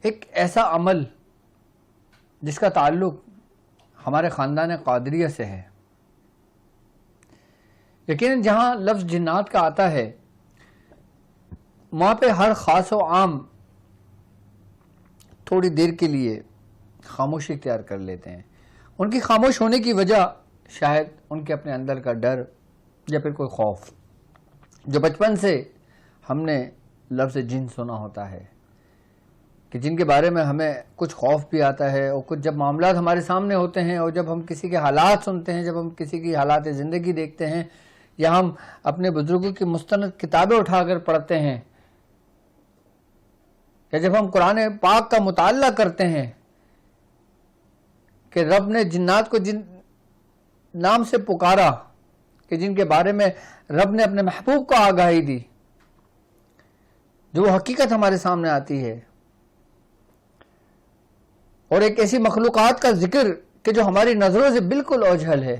ایک ایسا عمل جس کا تعلق ہمارے خاندان قادریہ سے ہے. یقیناً جہاں لفظ جنات کا آتا ہے وہاں پہ ہر خاص و عام تھوڑی دیر کے لیے خاموشی اختیار کر لیتے ہیں. ان کی خاموش ہونے کی وجہ شاید ان کے اپنے اندر کا ڈر یا پھر کوئی خوف، جو بچپن سے ہم نے لفظ جن سنا ہوتا ہے کہ جن کے بارے میں ہمیں کچھ خوف بھی آتا ہے، اور کچھ جب معاملات ہمارے سامنے ہوتے ہیں اور جب ہم کسی کے حالات سنتے ہیں، جب ہم کسی کی حالات زندگی دیکھتے ہیں، یا ہم اپنے بزرگوں کی مستند کتابیں اٹھا کر پڑھتے ہیں، یا جب ہم قرآن پاک کا مطالعہ کرتے ہیں کہ رب نے جنات کو جن نام سے پکارا کہ جن کے بارے میں رب نے اپنے محبوب کو آگاہی دی، جو وہ حقیقت ہمارے سامنے آتی ہے، اور ایک ایسی مخلوقات کا ذکر کہ جو ہماری نظروں سے بالکل اوجھل ہے،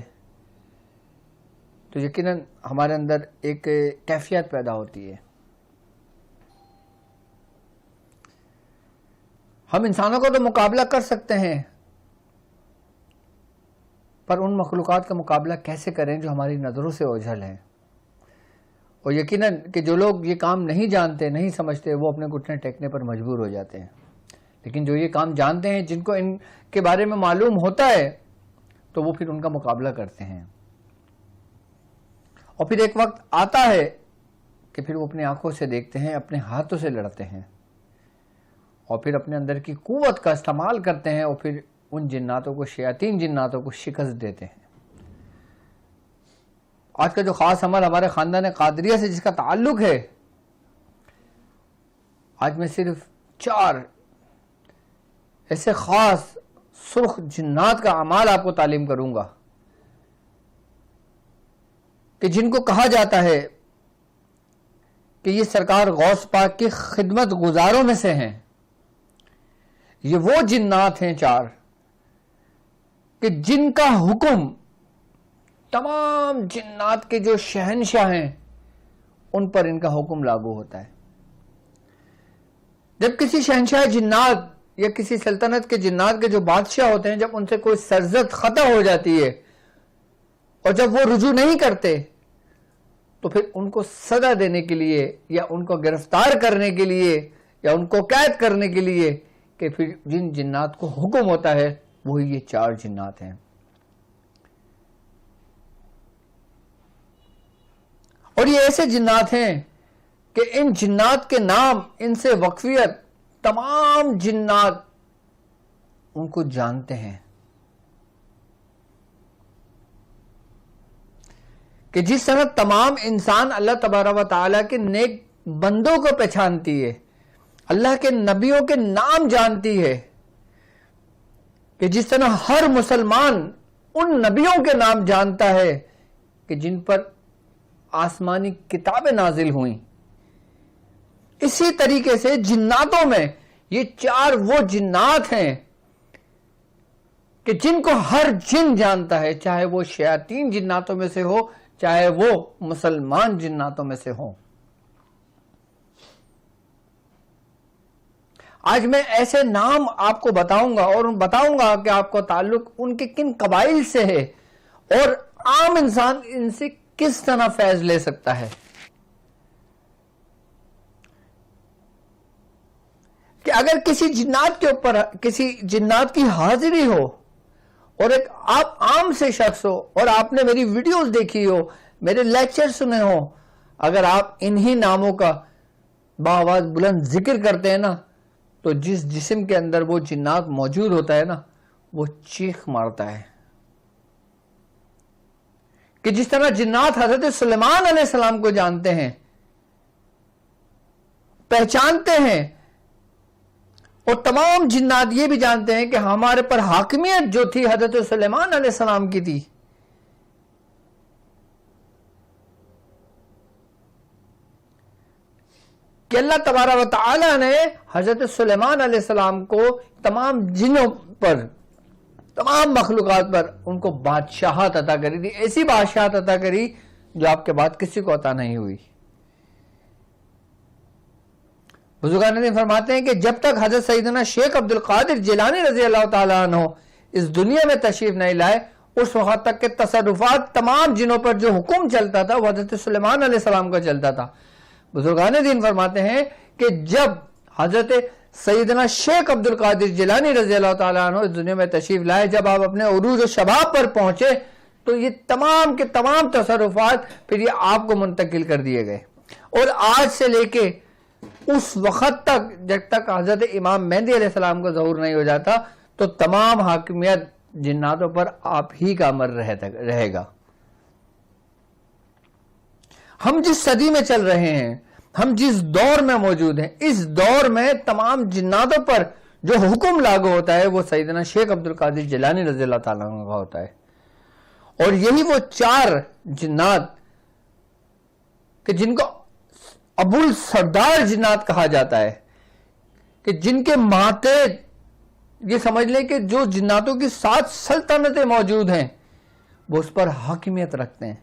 تو یقیناً ہمارے اندر ایک کیفیت پیدا ہوتی ہے. ہم انسانوں کو تو مقابلہ کر سکتے ہیں، پر ان مخلوقات کا مقابلہ کیسے کریں جو ہماری نظروں سے اوجھل ہیں. اور یقیناً کہ جو لوگ یہ کام نہیں جانتے، نہیں سمجھتے، وہ اپنے گھٹنے ٹیکنے پر مجبور ہو جاتے ہیں. لیکن جو یہ کام جانتے ہیں، جن کو ان کے بارے میں معلوم ہوتا ہے، تو وہ پھر ان کا مقابلہ کرتے ہیں. اور پھر ایک وقت آتا ہے کہ پھر وہ اپنی آنکھوں سے دیکھتے ہیں، اپنے ہاتھوں سے لڑتے ہیں، اور پھر اپنے اندر کی قوت کا استعمال کرتے ہیں، اور پھر ان جناتوں کو، شیاطین جناتوں کو شکست دیتے ہیں. آج کا جو خاص عمل ہمارے خاندان قادریہ سے جس کا تعلق ہے، آج میں صرف 4 ایسے خاص سرخ جنات کا اعمال آپ کو تعلیم کروں گا کہ جن کو کہا جاتا ہے کہ یہ سرکار غوث پاک کی خدمت گزاروں میں سے ہیں. یہ وہ جنات ہیں 4 کہ جن کا حکم تمام جنات کے جو شہنشاہ ہیں ان پر ان کا حکم لاگو ہوتا ہے. جب کسی شہنشاہ جنات یا کسی سلطنت کے جنات کے جو بادشاہ ہوتے ہیں، جب ان سے کوئی سرزد خطا ہو جاتی ہے اور جب وہ رجوع نہیں کرتے، تو پھر ان کو سزا دینے کے لیے یا ان کو گرفتار کرنے کے لیے یا ان کو قید کرنے کے لیے کہ پھر جن جنات کو حکم ہوتا ہے وہی یہ 4 جنات ہیں. اور یہ ایسے جنات ہیں کہ ان جنات کے نام، ان سے وقفیت تمام جنات ان کو جانتے ہیں، کہ جس طرح تمام انسان اللہ تبارک و تعالیٰ کے نیک بندوں کو پہچانتی ہے، اللہ کے نبیوں کے نام جانتی ہے، کہ جس طرح ہر مسلمان ان نبیوں کے نام جانتا ہے کہ جن پر آسمانی کتابیں نازل ہوئیں، اسی طریقے سے جناتوں میں یہ 4 وہ جنات ہیں کہ جن کو ہر جن جانتا ہے، چاہے وہ شیاطین جناتوں میں سے ہو، چاہے وہ مسلمان جناتوں میں سے ہوں. آج میں ایسے نام آپ کو بتاؤں گا اور بتاؤں گا کہ آپ کو تعلق ان کے کن قبائل سے ہے اور عام انسان ان سے کس طرح فیض لے سکتا ہے. کہ اگر کسی جنات کے اوپر کسی جنات کی حاضری ہو اور ایک آپ عام سے شخص ہو اور آپ نے میری ویڈیوز دیکھی ہو، میرے لیکچر سنے ہو، اگر آپ انہی ناموں کا بآواز بلند ذکر کرتے ہیں نا، تو جس جسم کے اندر وہ جنات موجود ہوتا ہے نا، وہ چیخ مارتا ہے. کہ جس طرح جنات حضرت سلیمان علیہ السلام کو جانتے ہیں، پہچانتے ہیں، اور تمام جنات یہ بھی جانتے ہیں کہ ہمارے پر حاکمیت جو تھی حضرت سلیمان علیہ السلام کی تھی. کہ اللہ تبارک و تعالی نے حضرت سلیمان علیہ السلام کو تمام جنوں پر، تمام مخلوقات پر ان کو بادشاہت عطا کری تھی، ایسی بادشاہت عطا کری جو آپ کے بعد کسی کو عطا نہیں ہوئی. بزرگان دین فرماتے ہیں کہ جب تک حضرت سیدنا شیخ عبد القادر جیلانی رضی اللہ تعالیٰ عنہ اس دنیا میں تشریف نہیں لائے، اس وقت تک کے تصرفات تمام جنوں پر جو حکم چلتا تھا وہ حضرت سلیمان علیہ السلام کا چلتا تھا۔ بزرگان دین فرماتے ہیں کہ جب حضرت سیدنا شیخ عبد القادر جیلانی رضی اللہ تعالیٰ عنہ اس دنیا میں تشریف لائے، جب آپ اپنے عروج و شباب پر پہنچے تو یہ تمام کے تمام تصرفات پھر یہ آپ کو منتقل کر دیے گئے، اور آج سے لے کے اس وقت تک جب تک حضرت امام مہدی علیہ السلام کا ظہور نہیں ہو جاتا تو تمام حاکمیت جناتوں پر آپ ہی کا امر رہے گا۔ ہم جس صدی میں چل رہے ہیں، ہم جس دور میں موجود ہیں، اس دور میں تمام جناتوں پر جو حکم لاگو ہوتا ہے وہ سیدنا شیخ عبد القادر جیلانی رضی اللہ تعالیٰ عنہ کا ہوتا ہے، اور یہی وہ 4 جنات کہ جن کو ابو السردار جنات کہا جاتا ہے، کہ جن کے ماتحت یہ سمجھ لیں کہ جو جناتوں کی 7 سلطنتیں موجود ہیں وہ اس پر حاکمیت رکھتے ہیں۔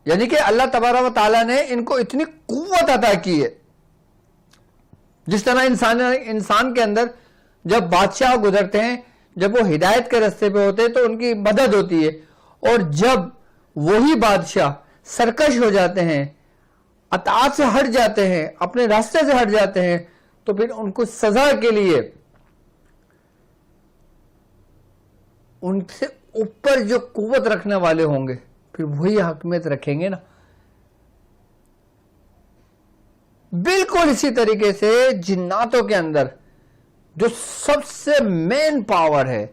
یعنی کہ اللہ تبارک و تعالیٰ نے ان کو اتنی قوت عطا کی ہے، جس طرح انسان کے اندر جب بادشاہ گزرتے ہیں، جب وہ ہدایت کے راستے پہ ہوتے ہیں تو ان کی مدد ہوتی ہے، اور جب وہی بادشاہ سرکش ہو جاتے ہیں، اطاعت سے ہٹ جاتے ہیں، اپنے راستے سے ہٹ جاتے ہیں، تو پھر ان کو سزا کے لیے ان سے اوپر جو قوت رکھنے والے ہوں گے پھر وہی حاکمیت رکھیں گے نا۔ بالکل اسی طریقے سے جناتوں کے اندر جو سب سے مین پاور ہے،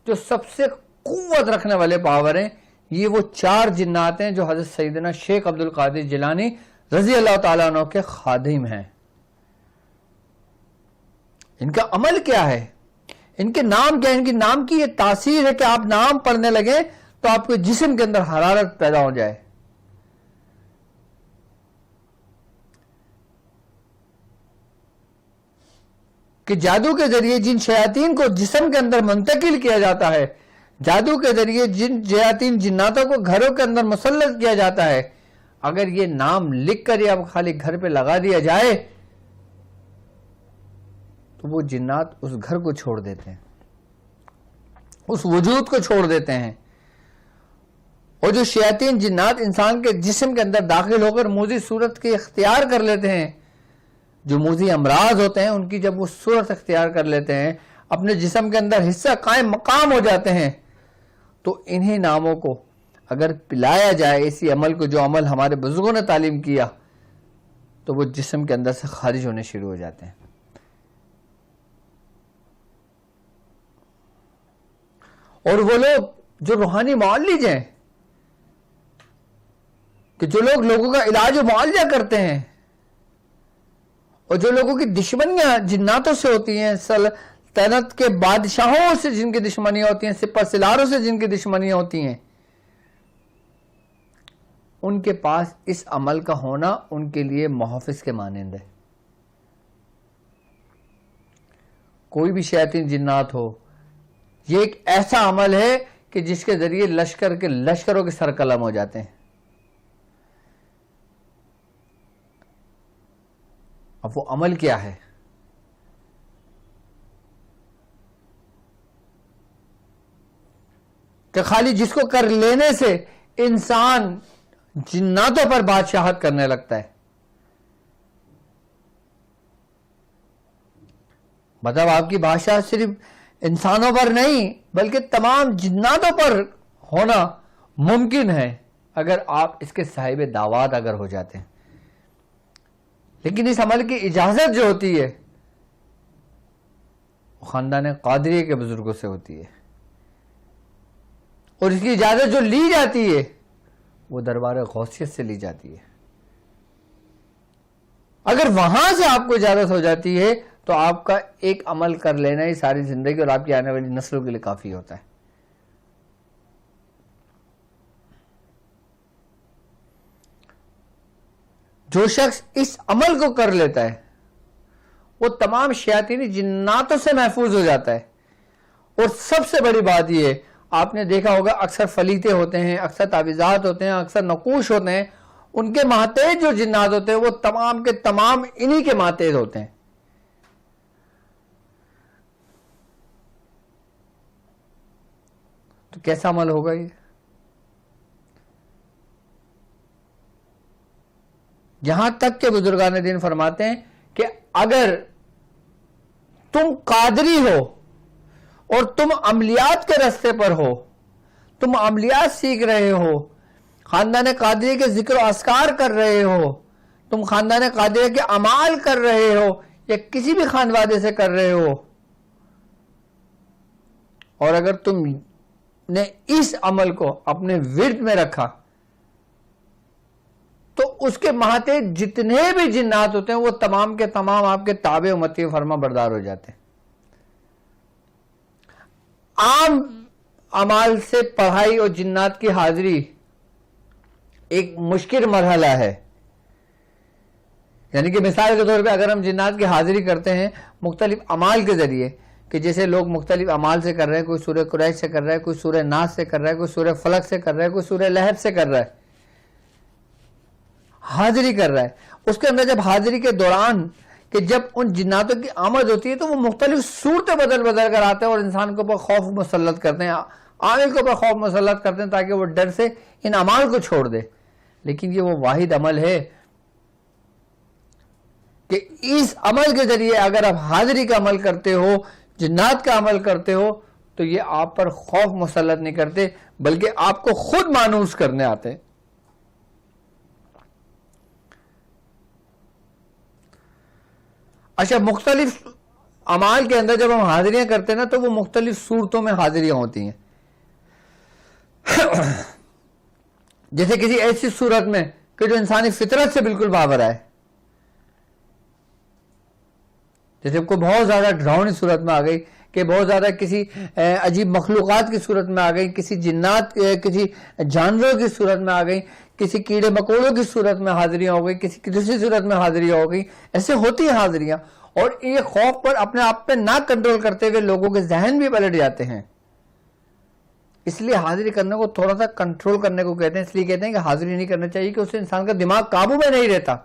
جو سب سے قوت رکھنے والے پاور ہیں، یہ وہ 4 جنات ہیں جو حضرت سیدنا شیخ عبد القادر جیلانی رضی اللہ تعالیٰ عنہ کے خادم ہیں۔ ان کا عمل کیا ہے، ان کے نام کیا ہے، ان کے نام کی یہ تاثیر ہے کہ آپ نام پڑھنے لگیں تو آپ کے جسم کے اندر حرارت پیدا ہو جائے۔ کہ جادو کے ذریعے جن شیاطین کو جسم کے اندر منتقل کیا جاتا ہے، جادو کے ذریعے جن شیاطین جناتوں کو گھروں کے اندر مسلط کیا جاتا ہے، اگر یہ نام لکھ کر یا خالی گھر پہ لگا دیا جائے تو وہ جنات اس گھر کو چھوڑ دیتے ہیں، اس وجود کو چھوڑ دیتے ہیں، اور جو شیاطین جنات انسان کے جسم کے اندر داخل ہو کر موذی صورت کے اختیار کر لیتے ہیں، جو موذی امراض ہوتے ہیں ان کی جب وہ صورت اختیار کر لیتے ہیں، اپنے جسم کے اندر حصہ قائم مقام ہو جاتے ہیں، تو انہی ناموں کو اگر پلایا جائے، اسی عمل کو جو عمل ہمارے بزرگوں نے تعلیم کیا، تو وہ جسم کے اندر سے خارج ہونے شروع ہو جاتے ہیں۔ اور وہ لوگ جو روحانی معالج ہیں، کہ جو لوگ لوگوں کا علاج و معالجہ کرتے ہیں، اور جو لوگوں کی دشمنیاں جناتوں سے ہوتی ہیں، سلطنت کے بادشاہوں سے جن کی دشمنیاں ہوتی ہیں، سپہ سالاروں سے جن کی دشمنیاں ہوتی ہیں، ان کے پاس اس عمل کا ہونا ان کے لیے محافظ کے مانند ہے۔ کوئی بھی شیاطین جنات ہو، یہ ایک ایسا عمل ہے کہ جس کے ذریعے لشکروں کے سر قلم ہو جاتے ہیں۔ اب وہ عمل کیا ہے؟ کہ خالی جس کو کر لینے سے انسان جناتوں پر بادشاہت کرنے لگتا ہے، مطلب آپ کی بادشاہ صرف انسانوں پر نہیں بلکہ تمام جناتوں پر ہونا ممکن ہے اگر آپ اس کے صاحب دعوات اگر ہو جاتے ہیں۔ لیکن اس عمل کی اجازت جو ہوتی ہے وہ خاندان قادریہ کے بزرگوں سے ہوتی ہے، اور اس کی اجازت جو لی جاتی ہے وہ دربار غوثیت سے لی جاتی ہے۔ اگر وہاں سے آپ کو اجازت ہو جاتی ہے تو آپ کا ایک عمل کر لینا ہی ساری زندگی اور آپ کی آنے والی نسلوں کے لیے کافی ہوتا ہے۔ جو شخص اس عمل کو کر لیتا ہے وہ تمام شیاطینی جناتوں سے محفوظ ہو جاتا ہے۔ اور سب سے بڑی بات یہ ہے، آپ نے دیکھا ہوگا اکثر فلیتے ہوتے ہیں، اکثر تعویذات ہوتے ہیں، اکثر نقوش ہوتے ہیں، ان کے ماتحت جو جنات ہوتے ہیں وہ تمام کے تمام انہی کے ماتحت ہوتے ہیں. تو کیسا عمل ہوگا یہ؟ یہاں تک کہ بزرگان دین فرماتے ہیں کہ اگر تم قادری ہو اور تم عملیات کے راستے پر ہو، تم عملیات سیکھ رہے ہو، خاندان قادری کے ذکر و اذکار کر رہے ہو، تم خاندان قادری کے اعمال کر رہے ہو یا کسی بھی خاندوادے سے کر رہے ہو، اور اگر تم نے اس عمل کو اپنے ورد میں رکھا تو اس کے ماتحت جتنے بھی جنات ہوتے ہیں وہ تمام کے تمام آپ کے تابع امتی فرما بردار ہو جاتے ہیں. عام اعمال سے پڑھائی اور جنات کی حاضری ایک مشکل مرحلہ ہے. یعنی کہ مثال کے طور پہ اگر ہم جنات کی حاضری کرتے ہیں مختلف اعمال کے ذریعے، کہ جیسے لوگ مختلف اعمال سے کر رہے ہیں، کوئی سورہ قریش سے کر رہا ہے، کوئی سورہ ناس سے کر رہا ہے، کوئی سورہ فلق سے کر رہا ہے، کوئی سورہ لہب سے کر رہا ہے، حاضری کر رہا ہے. اس کے اندر جب حاضری کے دوران کہ جب ان جناتوں کی آمد ہوتی ہے تو وہ مختلف صورتیں بدل کر آتے ہیں اور انسان کے اوپر خوف مسلط کرتے ہیں، عامل کے اوپر خوف مسلط کرتے ہیں تاکہ وہ ڈر سے ان اعمال کو چھوڑ دے. لیکن یہ وہ واحد عمل ہے کہ اس عمل کے ذریعے اگر آپ حاضری کا عمل کرتے ہو، جنات کا عمل کرتے ہو، تو یہ آپ پر خوف مسلط نہیں کرتے بلکہ آپ کو خود مانوس کرنے آتے ہیں. اچھا، مختلف اعمال کے اندر جب ہم حاضریاں کرتے ہیں نا تو وہ مختلف صورتوں میں حاضریاں ہوتی ہیں. جیسے کسی ایسی صورت میں کہ جو انسانی فطرت سے بالکل بابر آئے، جیسے کوئی بہت زیادہ ڈراؤنی صورت میں آ گئی، کہ بہت زیادہ کسی عجیب مخلوقات کی صورت میں آ گئی، کسی جنات کسی جانوروں کی صورت میں آ گئی، کسی کیڑے مکوڑوں کی صورت میں حاضریاں ہو گئی، کسی دوسری صورت میں حاضریاں ہو گئی. ایسے ہوتی ہیں حاضریاں، اور یہ خوف پر اپنے آپ پہ نہ کنٹرول کرتے ہوئے لوگوں کے ذہن بھی پلٹ جاتے ہیں. اس لیے حاضری کرنے کو تھوڑا سا کنٹرول کرنے کو کہتے ہیں. اس لیے کہتے ہیں کہ حاضری نہیں کرنا چاہیے کہ اس سے انسان کا دماغ قابو میں نہیں رہتا.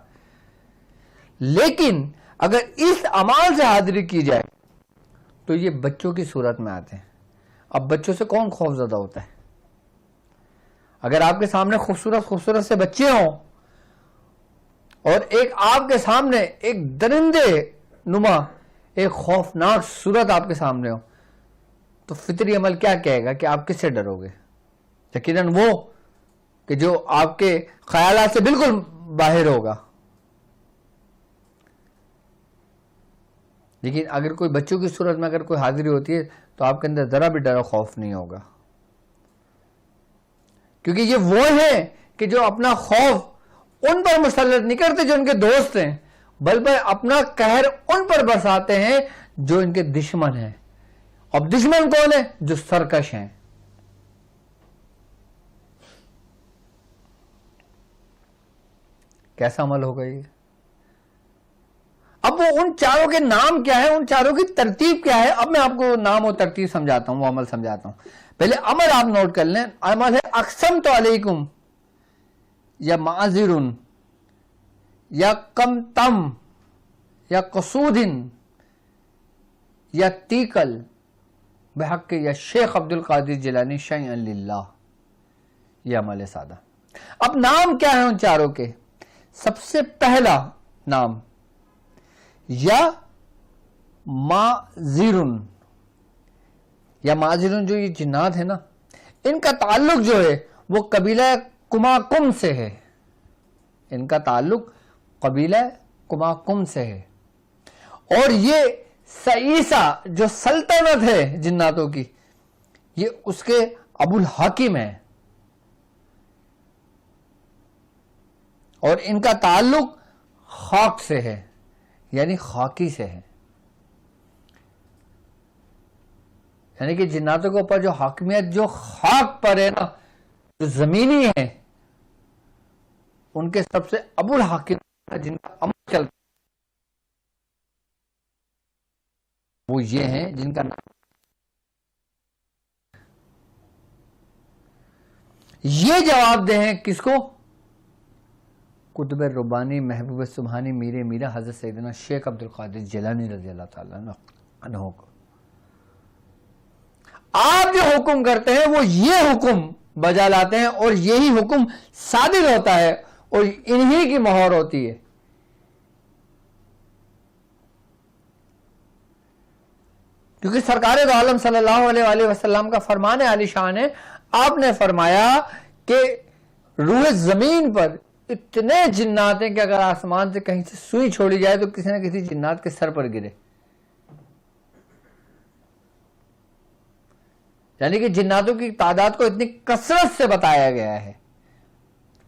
لیکن اگر اس عمال سے حاضری کی جائے تو یہ بچوں کی صورت میں آتے ہیں. اب بچوں سے کون خوف زدہ ہوتا ہے؟ اگر آپ کے سامنے خوبصورت سے بچے ہوں اور ایک آپ کے سامنے ایک درندے نما ایک خوفناک صورت آپ کے سامنے ہو تو فطری عمل کیا کہے گا کہ آپ کس سے ڈرو گے؟ یقیناً وہ کہ جو آپ کے خیالات سے بالکل باہر ہوگا. لیکن اگر کوئی بچوں کی صورت میں اگر کوئی حاضری ہوتی ہے تو آپ کے اندر ذرا بھی ڈر و خوف نہیں ہوگا، کیونکہ یہ وہ ہیں کہ جو اپنا خوف ان پر مسلط نہیں کرتے جو ان کے دوست ہیں، بلکہ اپنا قہر ان پر برساتے ہیں جو ان کے دشمن ہیں. اب دشمن کون ہے؟ جو سرکش ہیں. کیسا عمل ہوگا یہ؟ اب وہ ان چاروں کے نام کیا ہے، ان چاروں کی ترتیب کیا ہے؟ اب میں آپ کو نام اور ترتیب سمجھاتا ہوں، وہ عمل سمجھاتا ہوں. پہلے عمل آپ نوٹ کر لیں. عمل ہے اقسمت علیکم، یا معذرن، یا کم تم، یا قصودن، یا تیکل بحق یا شیخ عبد القادر جیلانی شیئا للہ. یہ عمل ہے سادہ. اب نام کیا ہے ان چاروں کے؟ سب سے پہلا نام یا معذرن. یا معذرن جو یہ جنات ہے نا، ان کا تعلق جو ہے وہ قبیلہ کماکم سے ہے. ان کا تعلق قبیلہ کماکم سے ہے، اور یہ سعیسہ جو سلطنت ہے جناتوں کی، یہ اس کے ابو الحاکم ہے، اور ان کا تعلق خاک سے ہے، یعنی خاکی سے ہے. یعنی کہ جناتوں کے اوپر جو حاکمیت جو خاک پر ہے نا، جو زمینی ہے، ان کے سب سے ابو الحاکم جن کا عمل چلتا وہ یہ ہیں جن کا نام. یہ جواب دے ہیں کس کو؟ قطب ربانی محبوب سبحانی میر میرا حضرت سیدنا شیخ عبدالقادر جیلانی رضی اللہ تعالیٰ عنہ کو آپ جو حکم کرتے ہیں وہ یہ حکم بجا لاتے ہیں اور یہی حکم صادر ہوتا ہے اور انہی کی مہر ہوتی ہے. کیونکہ سرکار دو عالم صلی اللہ علیہ وآلہ وسلم کا فرمان عالی شان ہے. آپ نے فرمایا کہ روح زمین پر اتنے جنات ہیں کہ اگر آسمان سے کہیں سے سوئی چھوڑی جائے تو کسی نہ کسی جنات کے سر پر گرے. یعنی کہ جناتوں کی تعداد کو اتنی کثرت سے بتایا گیا ہے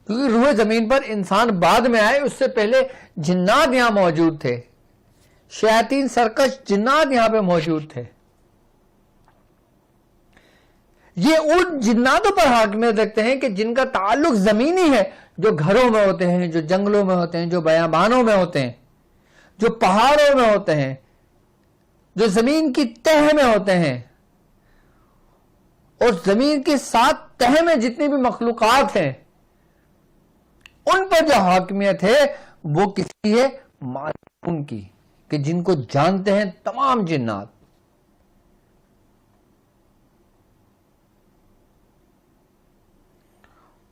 کیونکہ روح زمین پر انسان بعد میں آئے، اس سے پہلے جنات یہاں موجود تھے، شیاطین سرکش جنات یہاں پہ موجود تھے. یہ ان جناتوں پر حاکمیت رکھتے ہیں کہ جن کا تعلق زمینی ہے، جو گھروں میں ہوتے ہیں، جو جنگلوں میں ہوتے ہیں، جو بیابانوں میں ہوتے ہیں، جو پہاڑوں میں ہوتے ہیں، جو زمین کی تہ میں ہوتے ہیں. اور زمین کے ساتھ تہ میں جتنی بھی مخلوقات ہیں ان پر جو حاکمیت ہے وہ کسی ہے؟ معلوم کی، کہ جن کو جانتے ہیں تمام جنات.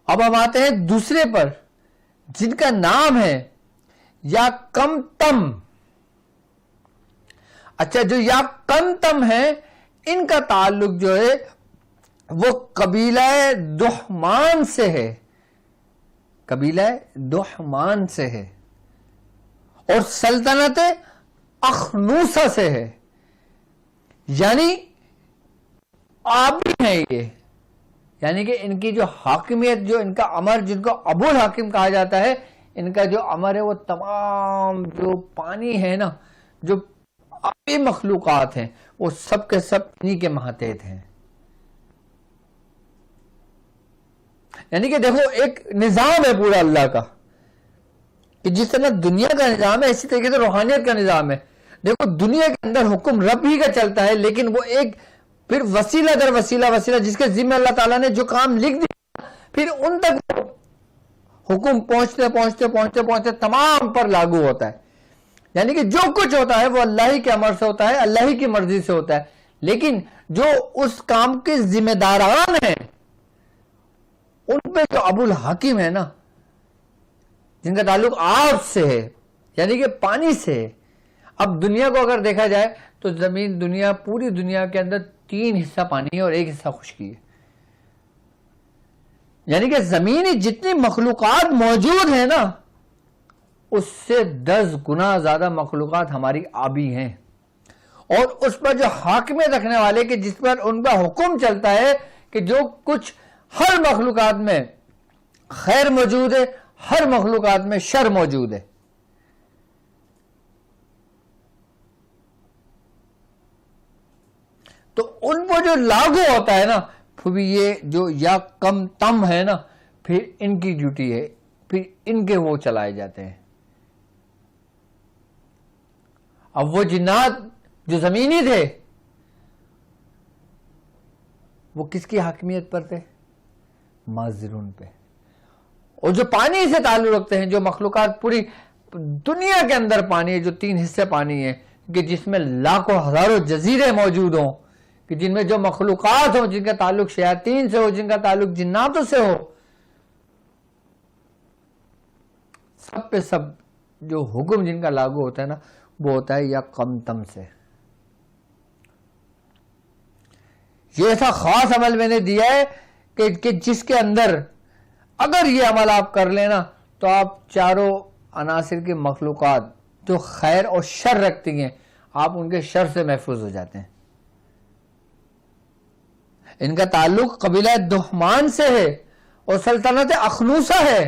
اب ہم آتے ہیں دوسرے پر جن کا نام ہے یا کم تم. اچھا، جو یا کم تم ہے ان کا تعلق جو ہے وہ قبیلہ دحمان سے ہے، قبیلہ دحمان سے ہے اور سلطنت اخنوسہ سے ہے. یعنی آبی ہیں یہ، یعنی کہ ان کی جو حاکمیت، جو ان کا امر، جن کو ابو الحاکم کہا جاتا ہے، ان کا جو امر ہے وہ تمام جو پانی ہے نا، جو آبی مخلوقات ہیں، وہ سب کے سب انہی کے ماتحت ہیں. یعنی کہ دیکھو ایک نظام ہے پورا اللہ کا، کہ جس طرح دنیا کا نظام ہے اسی طریقے سے روحانیت کا نظام ہے. دیکھو دنیا کے اندر حکم رب ہی کا چلتا ہے، لیکن وہ ایک پھر وسیلہ در وسیلہ جس کے ذمہ اللہ تعالیٰ نے جو کام لکھ دیا پھر ان تک حکم پہنچتے پہنچتے پہنچتے پہنچتے تمام پر لاگو ہوتا ہے. یعنی کہ جو کچھ ہوتا ہے وہ اللہ ہی کے امر سے ہوتا ہے، اللہ ہی کی مرضی سے ہوتا ہے. لیکن جو اس کام کے ذمہ داران ہیں ان پہ جو ابو الحاکم ہے نا، جن کا تعلق آب سے ہے، یعنی کہ پانی سے ہے. اب دنیا کو اگر دیکھا جائے تو زمین، دنیا، پوری دنیا کے اندر 3 حصہ پانی ہے اور 1 حصہ خشکی ہے. یعنی کہ زمینی جتنی مخلوقات موجود ہیں نا اس سے 10 گنا زیادہ مخلوقات ہماری آبی ہیں. اور اس پر جو حاکمیت رکھنے والے کہ جس پر ان کا حکم چلتا ہے کہ جو کچھ ہر مخلوقات میں خیر موجود ہے، ہر مخلوقات میں شر موجود ہے. تو ان پر جو لاگو ہوتا ہے نا، پھر بھی یہ جو یا کم تم ہے نا، پھر ان کی ڈیوٹی ہے، پھر ان کے وہ چلائے جاتے ہیں. اب وہ جنات جو زمینی تھے وہ کس کی حاکمیت پر تھے؟ مازرون پہ. اور جو پانی سے تعلق رکھتے ہیں، جو مخلوقات پوری دنیا کے اندر پانی ہے، جو 3 حصے پانی ہے، کہ جس میں لاکھوں ہزاروں جزیرے موجود ہوں، کہ جن میں جو مخلوقات ہوں، جن کا تعلق شیاطین سے ہو، جن کا تعلق جناتوں سے ہو، سب پہ سب جو حکم جن کا لاگو ہوتا ہے نا وہ ہوتا ہے یا کم تم سے. یہ ایسا خاص عمل میں نے دیا ہے کہ جس کے اندر اگر یہ عمل آپ کر لینا تو آپ چاروں عناصر کی مخلوقات جو خیر اور شر رکھتی ہیں آپ ان کے شر سے محفوظ ہو جاتے ہیں. ان کا تعلق قبیلہ دحمان سے ہے اور سلطنت اخنوسہ ہے.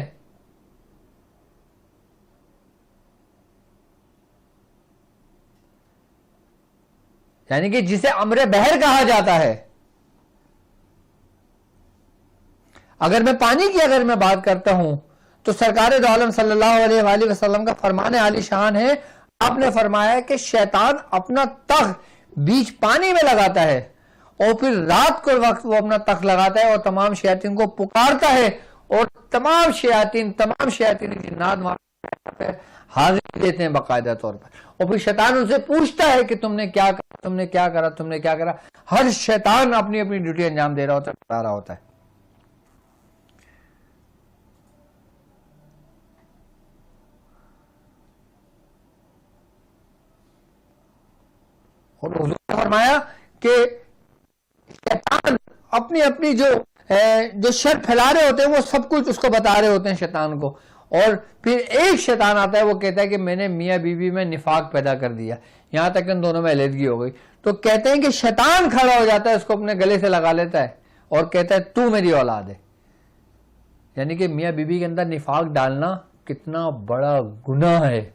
یعنی کہ جسے امر بحر کہا جاتا ہے. اگر میں پانی کی اگر میں بات کرتا ہوں تو سرکار دو عالم صلی اللہ علیہ وآلہ وسلم کا فرمان عالی شان ہے. آپ نے فرمایا کہ شیطان اپنا تخت بیچ پانی میں لگاتا ہے اور پھر رات کو وقت وہ اپنا تخت لگاتا ہے اور تمام شیاطین کو پکارتا ہے اور تمام شیاطین جنات وہاں پہ حاضر دیتے ہیں باقاعدہ طور پر، اور پھر شیطان ان سے پوچھتا ہے کہ تم نے کیا کرا، تم نے کیا کرا، تم نے کیا کرا. ہر شیطان اپنی اپنی ڈیوٹی انجام دے رہا ہوتا ہے، بتا رہا ہوتا ہے. اور حضور نے فرمایا کہ شیطان اپنی اپنی جو شر پھیلا رہے ہوتے ہیں وہ سب کچھ اس کو بتا رہے ہوتے ہیں شیطان کو. اور پھر ایک شیطان آتا ہے، وہ کہتا ہے کہ میں نے میاں بیوی میں نفاق پیدا کر دیا، یہاں تک ان دونوں میں علیحدگی ہو گئی. تو کہتے ہیں کہ شیطان کھڑا ہو جاتا ہے، اس کو اپنے گلے سے لگا لیتا ہے اور کہتا ہے تو میری اولاد ہے. یعنی کہ میاں بیوی کے اندر نفاق ڈالنا کتنا بڑا گناہ ہے،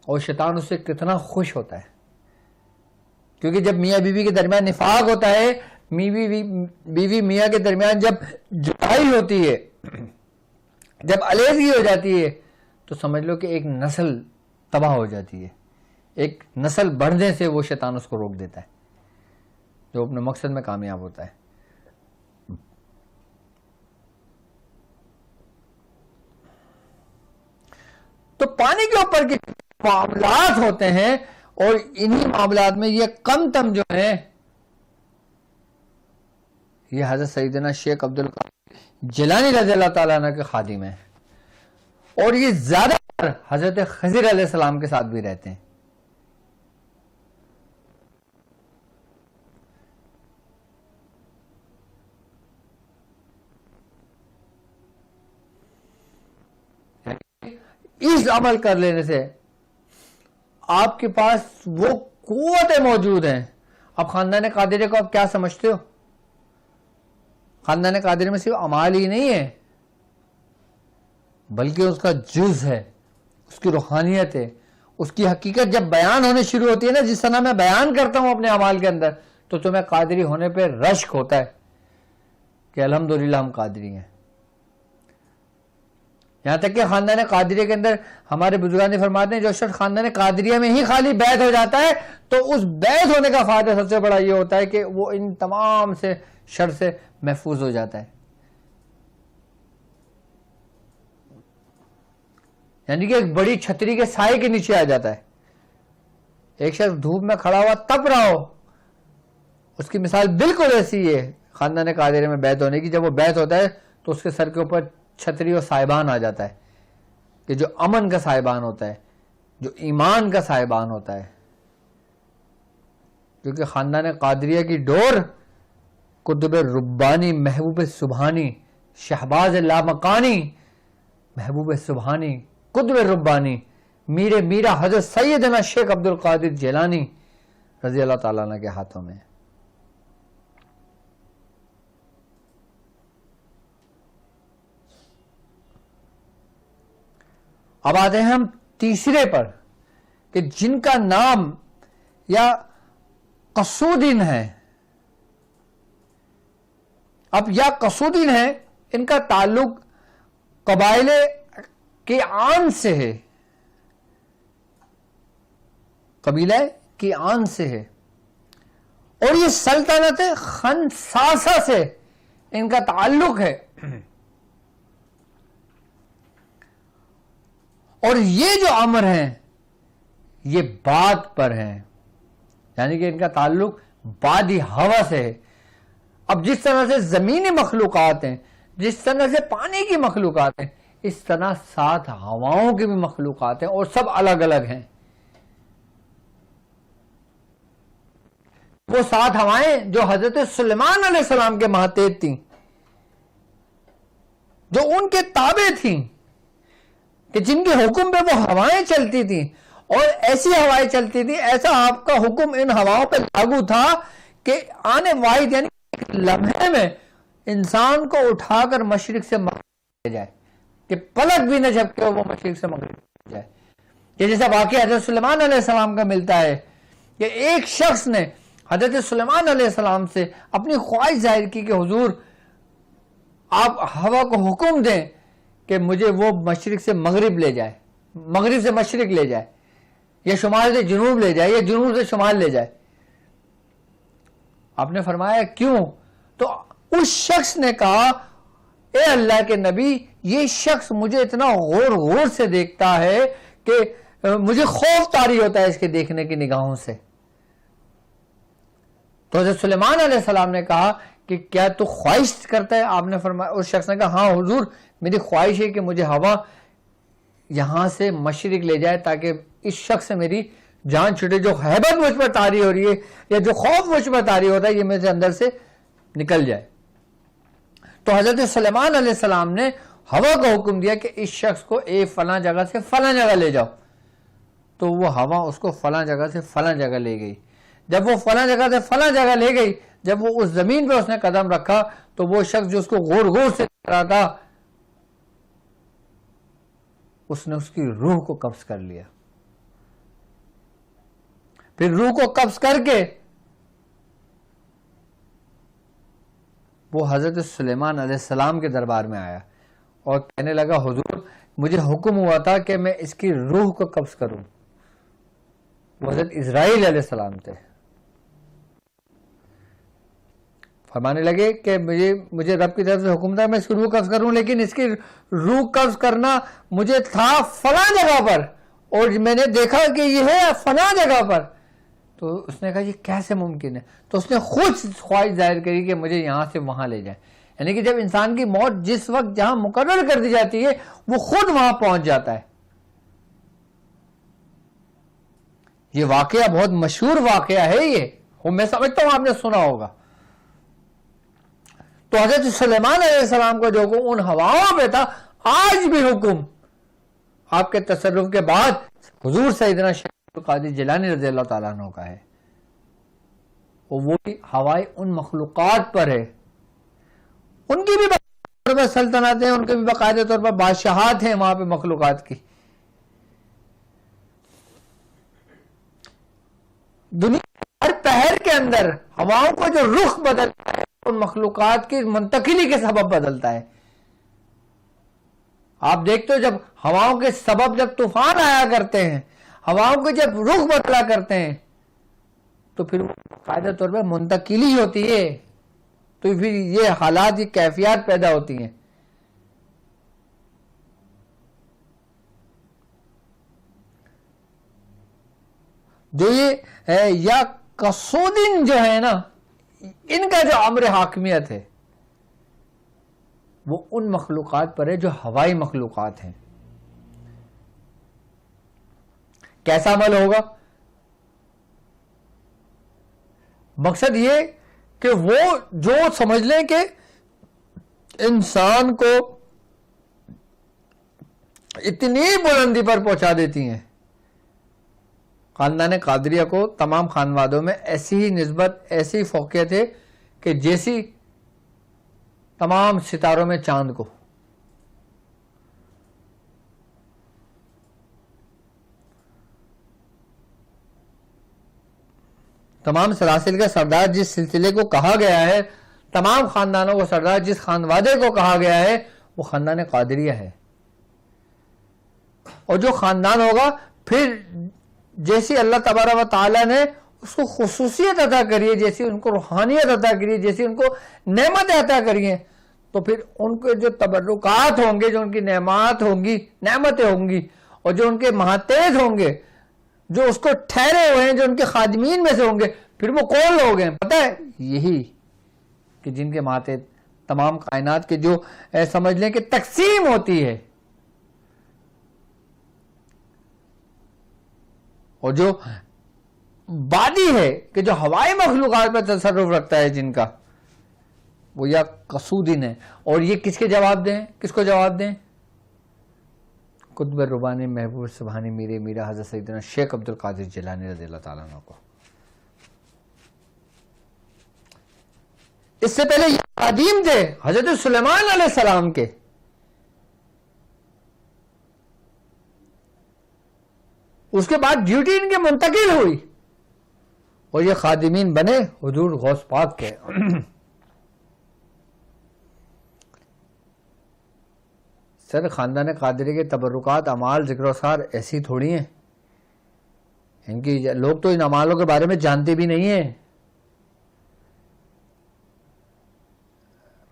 اور شیطان اس سے کتنا خوش ہوتا ہے. کیونکہ جب میاں بیوی کے درمیان نفاق ہوتا ہے، بیوی میاں کے درمیان جب جدائی ہوتی ہے، جب علیحدگی ہو جاتی ہے، تو سمجھ لو کہ ایک نسل تباہ ہو جاتی ہے. ایک نسل بڑھنے سے وہ شیطان اس کو روک دیتا ہے، جو اپنے مقصد میں کامیاب ہوتا ہے. تو پانی کے اوپر کے معاملات ہوتے ہیں، اور انہی معاملات میں یہ کم تم جو ہیں، یہ حضرت سیدنا شیخ عبدالقادر جیلانی رضی اللہ تعالیٰ عنہ کے خادم ہیں، اور یہ زیادہ تر حضرت خضر علیہ السلام کے ساتھ بھی رہتے ہیں. اس عمل کر لینے سے آپ کے پاس وہ قوتیں موجود ہیں. اب خاندان قادریہ کو آپ کیا سمجھتے ہو؟ خاندان قادریہ میں صرف اعمال ہی نہیں ہے، بلکہ اس کا جز ہے، اس کی روحانیت ہے، اس کی حقیقت جب بیان ہونے شروع ہوتی ہے نا، جس طرح میں بیان کرتا ہوں اپنے اعمال کے اندر، تو تمہیں قادری ہونے پہ رشک ہوتا ہے کہ الحمدللہ ہم قادری ہیں. یہاں تک کہ خاندان قادریہ کے اندر ہمارے بزرگان فرماتے ہیں جو شخص خاندان قادریہ میں ہی خالی بیعت ہو جاتا ہے، تو اس بیعت ہونے کا فائدہ سب سے بڑا یہ ہوتا ہے کہ وہ ان تمام سے شر سے محفوظ ہو جاتا ہے. یعنی کہ ایک بڑی چھتری کے سائے کے نیچے آ جاتا ہے. ایک شخص دھوپ میں کھڑا ہوا تپ رہا ہو، اس کی مثال بالکل ایسی ہے خاندان قادریہ میں بیعت ہونے کی. جب وہ بیعت ہوتا ہے تو اس کے سر کے اوپر چھتری اور سائبان آ جاتا ہے، کہ جو امن کا سائبان ہوتا ہے، جو ایمان کا سائبان ہوتا ہے. کیونکہ خاندان قادریہ کی ڈور قطب ربانی، محبوب سبحانی، شہباز لامکانی، محبوب سبحانی، قطب ربانی، میرا حضرت سیدنا شیخ عبدالقادر جیلانی رضی اللہ تعالیٰ عنہ کے ہاتھوں میں. اب آتے ہیں ہم تیسرے پر، کہ جن کا نام یا قصودین ہے. اب یا قصودین ہے، ان کا تعلق قبائل کیعان سے ہے، قبیلہ کیعان سے ہے، اور یہ سلطنت خنساسہ سے ان کا تعلق ہے. اور یہ جو امر ہیں یہ باد پر ہیں، یعنی کہ ان کا تعلق بادی ہوا سے ہے. اب جس طرح سے زمینی مخلوقات ہیں، جس طرح سے پانی کی مخلوقات ہیں، اس طرح 7 ہواؤں کی بھی مخلوقات ہیں، اور سب الگ الگ ہیں. وہ 7 ہوائیں جو حضرت سلیمان علیہ السلام کے ماتحت تھیں، جو ان کے تابع تھیں، کہ جن کے حکم پہ وہ ہوائیں چلتی تھیں، اور ایسی ہوائیں چلتی تھیں، ایسا آپ کا حکم ان ہواؤں پہ لاگو تھا کہ آنے واحد یعنی ایک لمحے میں انسان کو اٹھا کر مشرق سے مغرب لے جائے، کہ پلک بھی نہ جھپکے وہ مشرق سے مغرب لے جائے. کہ جیسا واقعہ حضرت سلیمان علیہ السلام کا ملتا ہے کہ ایک شخص نے حضرت سلیمان علیہ السلام سے اپنی خواہش ظاہر کی کہ حضور آپ ہوا کو حکم دیں کہ مجھے وہ مشرق سے مغرب لے جائے، مغرب سے مشرق لے جائے، یا شمال سے جنوب لے جائے، یا جنوب سے شمال لے جائے. آپ نے فرمایا کیوں؟ تو اس شخص نے کہا اے اللہ کے نبی یہ شخص مجھے اتنا غور غور سے دیکھتا ہے کہ مجھے خوف طاری ہوتا ہے اس کے دیکھنے کی نگاہوں سے. تو حضرت سلیمان علیہ السلام نے کہا کہ کیا تو خواہش کرتا ہے؟ آپ نے فرمایا، اس شخص نے کہا ہاں حضور میری خواہش ہے کہ مجھے ہوا یہاں سے مشرق لے جائے تاکہ اس شخص سے میری جان چھوٹے، جو ہیبت مجھ پر طاری ہو رہی ہے یا جو خوف مجھ پر طاری ہوتا ہے یہ میرے اندر سے نکل جائے. تو حضرت سلیمان علیہ السلام نے ہوا کو حکم دیا کہ اس شخص کو فلاں جگہ سے فلاں جگہ لے جاؤ. تو وہ ہوا اس کو فلاں جگہ سے فلاں جگہ لے گئی. جب وہ فلاں جگہ سے فلاں جگہ لے گئی، جب وہ اس زمین پہ اس نے قدم رکھا تو وہ شخص جو اس کو غور غور سے دیکھ رہا تھا اس نے اس کی روح کو قبض کر لیا. پھر روح کو قبض کر کے وہ حضرت سلیمان علیہ السلام کے دربار میں آیا اور کہنے لگا حضور مجھے حکم ہوا تھا کہ میں اس کی روح کو قبض کروں. وہ حضرت اسرائیل علیہ السلام تھے. فرمانے لگے کہ مجھے رب کی طرف سے حکم تھا میں اس کی روح قبض کروں، لیکن اس کی روح قبض کرنا مجھے تھا فلاں جگہ پر اور میں نے دیکھا کہ یہ ہے فلاں جگہ پر. تو اس نے کہا یہ کیسے ممکن ہے؟ تو اس نے خود خواہش ظاہر کری کہ مجھے یہاں سے وہاں لے جائیں. یعنی کہ جب انسان کی موت جس وقت جہاں مقرر کر دی جاتی ہے وہ خود وہاں پہنچ جاتا ہے. یہ واقعہ بہت مشہور واقعہ ہے، یہ میں سمجھتا ہوں آپ نے سنا ہوگا. تو حضرت سلیمان علیہ السلام کا جو حکم ان ہواؤں پہ تھا، آج بھی حکم آپ کے تصرف کے بعد حضور سیدنا شیخ عبد القادر جیلانی رضی اللہ تعالیٰ عنہ کا ہے. وہی ہوائیں ان مخلوقات پر ہے، ان کی بھی باقاعدہ طور پر سلطنتیں ہیں، ان کے بھی باقاعدہ طور پر بادشاہات ہیں وہاں پہ مخلوقات کی. دنیا ہر پہر کے اندر ہواؤں کو جو رخ بدلتا ہے ان مخلوقات کی منتقلی کے سبب بدلتا ہے. آپ دیکھتے ہو جب ہواؤں کے سبب جب طوفان آیا کرتے ہیں، ہواؤں کے جب رخ بدلا کرتے ہیں تو پھر قاعدہ طور پر منتقلی ہوتی ہے، تو پھر یہ حالات یہ کیفیات پیدا ہوتی ہیں. جو یہ یا قصودن جو ہے نا، ان کا جو امر حاکمیت ہے وہ ان مخلوقات پر ہے جو ہوائی مخلوقات ہیں. کیسا عمل ہوگا؟ مقصد یہ کہ وہ جو سمجھ لیں کہ انسان کو اتنی بلندی پر پہنچا دیتی ہیں. خاندان قادریہ کو تمام خانوادوں میں ایسی ہی نسبت، ایسی فوقیت ہے کہ جیسی تمام ستاروں میں چاند کو. تمام سلاسل کا سردار جس سلسلے کو کہا گیا ہے، تمام خاندانوں کو سردار جس خانوادے کو کہا گیا ہے وہ خاندان قادریہ ہے. اور جو خاندان ہوگا پھر جیسی اللہ تبارک و تعالیٰ نے اس کو خصوصیت عطا کری ہے، جیسی ان کو روحانیت عطا کری ہے، جیسی ان کو نعمتیں عطا کری ہیں، تو پھر ان کے جو تبرکات ہوں گے، جو ان کی نعمات ہوں گی، نعمتیں ہوں گی، اور جو ان کے ماتحت ہوں گے، جو اس کو ٹھہرے ہوئے ہیں، جو ان کے خادمین میں سے ہوں گے، پھر وہ کون لوگ ہیں پتہ ہے؟ یہی کہ جن کے ماتحت تمام کائنات کے جو سمجھ لیں کہ تقسیم ہوتی ہے، اور جو بادی ہے کہ جو ہوائی مخلوقات پر تصرف رکھتا ہے جن کا، وہ یا قصودن ہے. اور یہ کس کے جواب دیں؟ کس کو جواب دیں؟ قطب ربانی محبوب سبحانی میرا حضرت سیدنا شیخ عبد القادر جیلانی رضی اللہ تعالیٰ عنہ کو. اس سے پہلے یہ قدیم تھے حضرت سلیمان علیہ السلام کے. اس کے بعد ڈیوٹی ان کے منتقل ہوئی اور یہ خادمین بنے حضور غوث پاک کے. سر خاندان قادری کے تبرکات، اعمال، ذکر و اذکار ایسی تھوڑی ہیں. ان کی لوگ تو ان اعمالوں کے بارے میں جانتے بھی نہیں ہیں.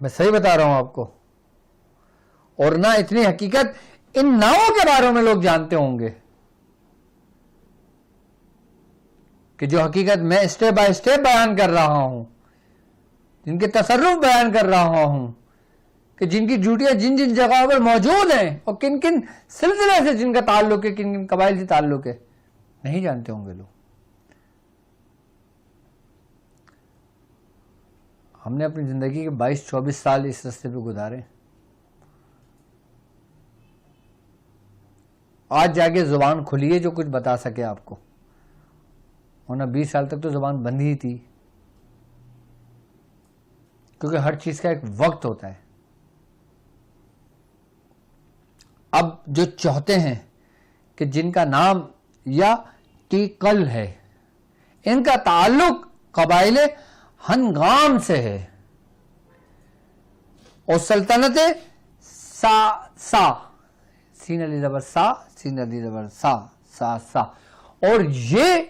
میں صحیح بتا رہا ہوں آپ کو. اور نہ اتنی حقیقت ان ناؤں کے بارے میں لوگ جانتے ہوں گے کہ جو حقیقت میں اسٹیپ بائی اسٹیپ بیان کر رہا ہوں، جن کے تصرف بیان کر رہا ہوں، کہ جن کی ڈیوٹیاں جن جن جگہوں پر موجود ہیں اور کن کن سلسلے سے جن کا تعلق ہے، کن کن قبائل سے تعلق ہے، نہیں جانتے ہوں گے لوگ. ہم نے اپنی زندگی کے 22-24 سال اس راستے پہ گزارے. آج جا کے زبان کھلی ہے جو کچھ بتا سکے آپ کو، ورنہ 20 سال تک تو زبان بند ہی تھی، کیونکہ ہر چیز کا ایک وقت ہوتا ہے. اب جو چاہتے ہیں کہ جن کا نام یا ٹیکل ہے، ان کا تعلق قبائل ہنگام سے ہے اور سلطنت سا سین علی زبر سا، سین علی زبر سا، اور یہ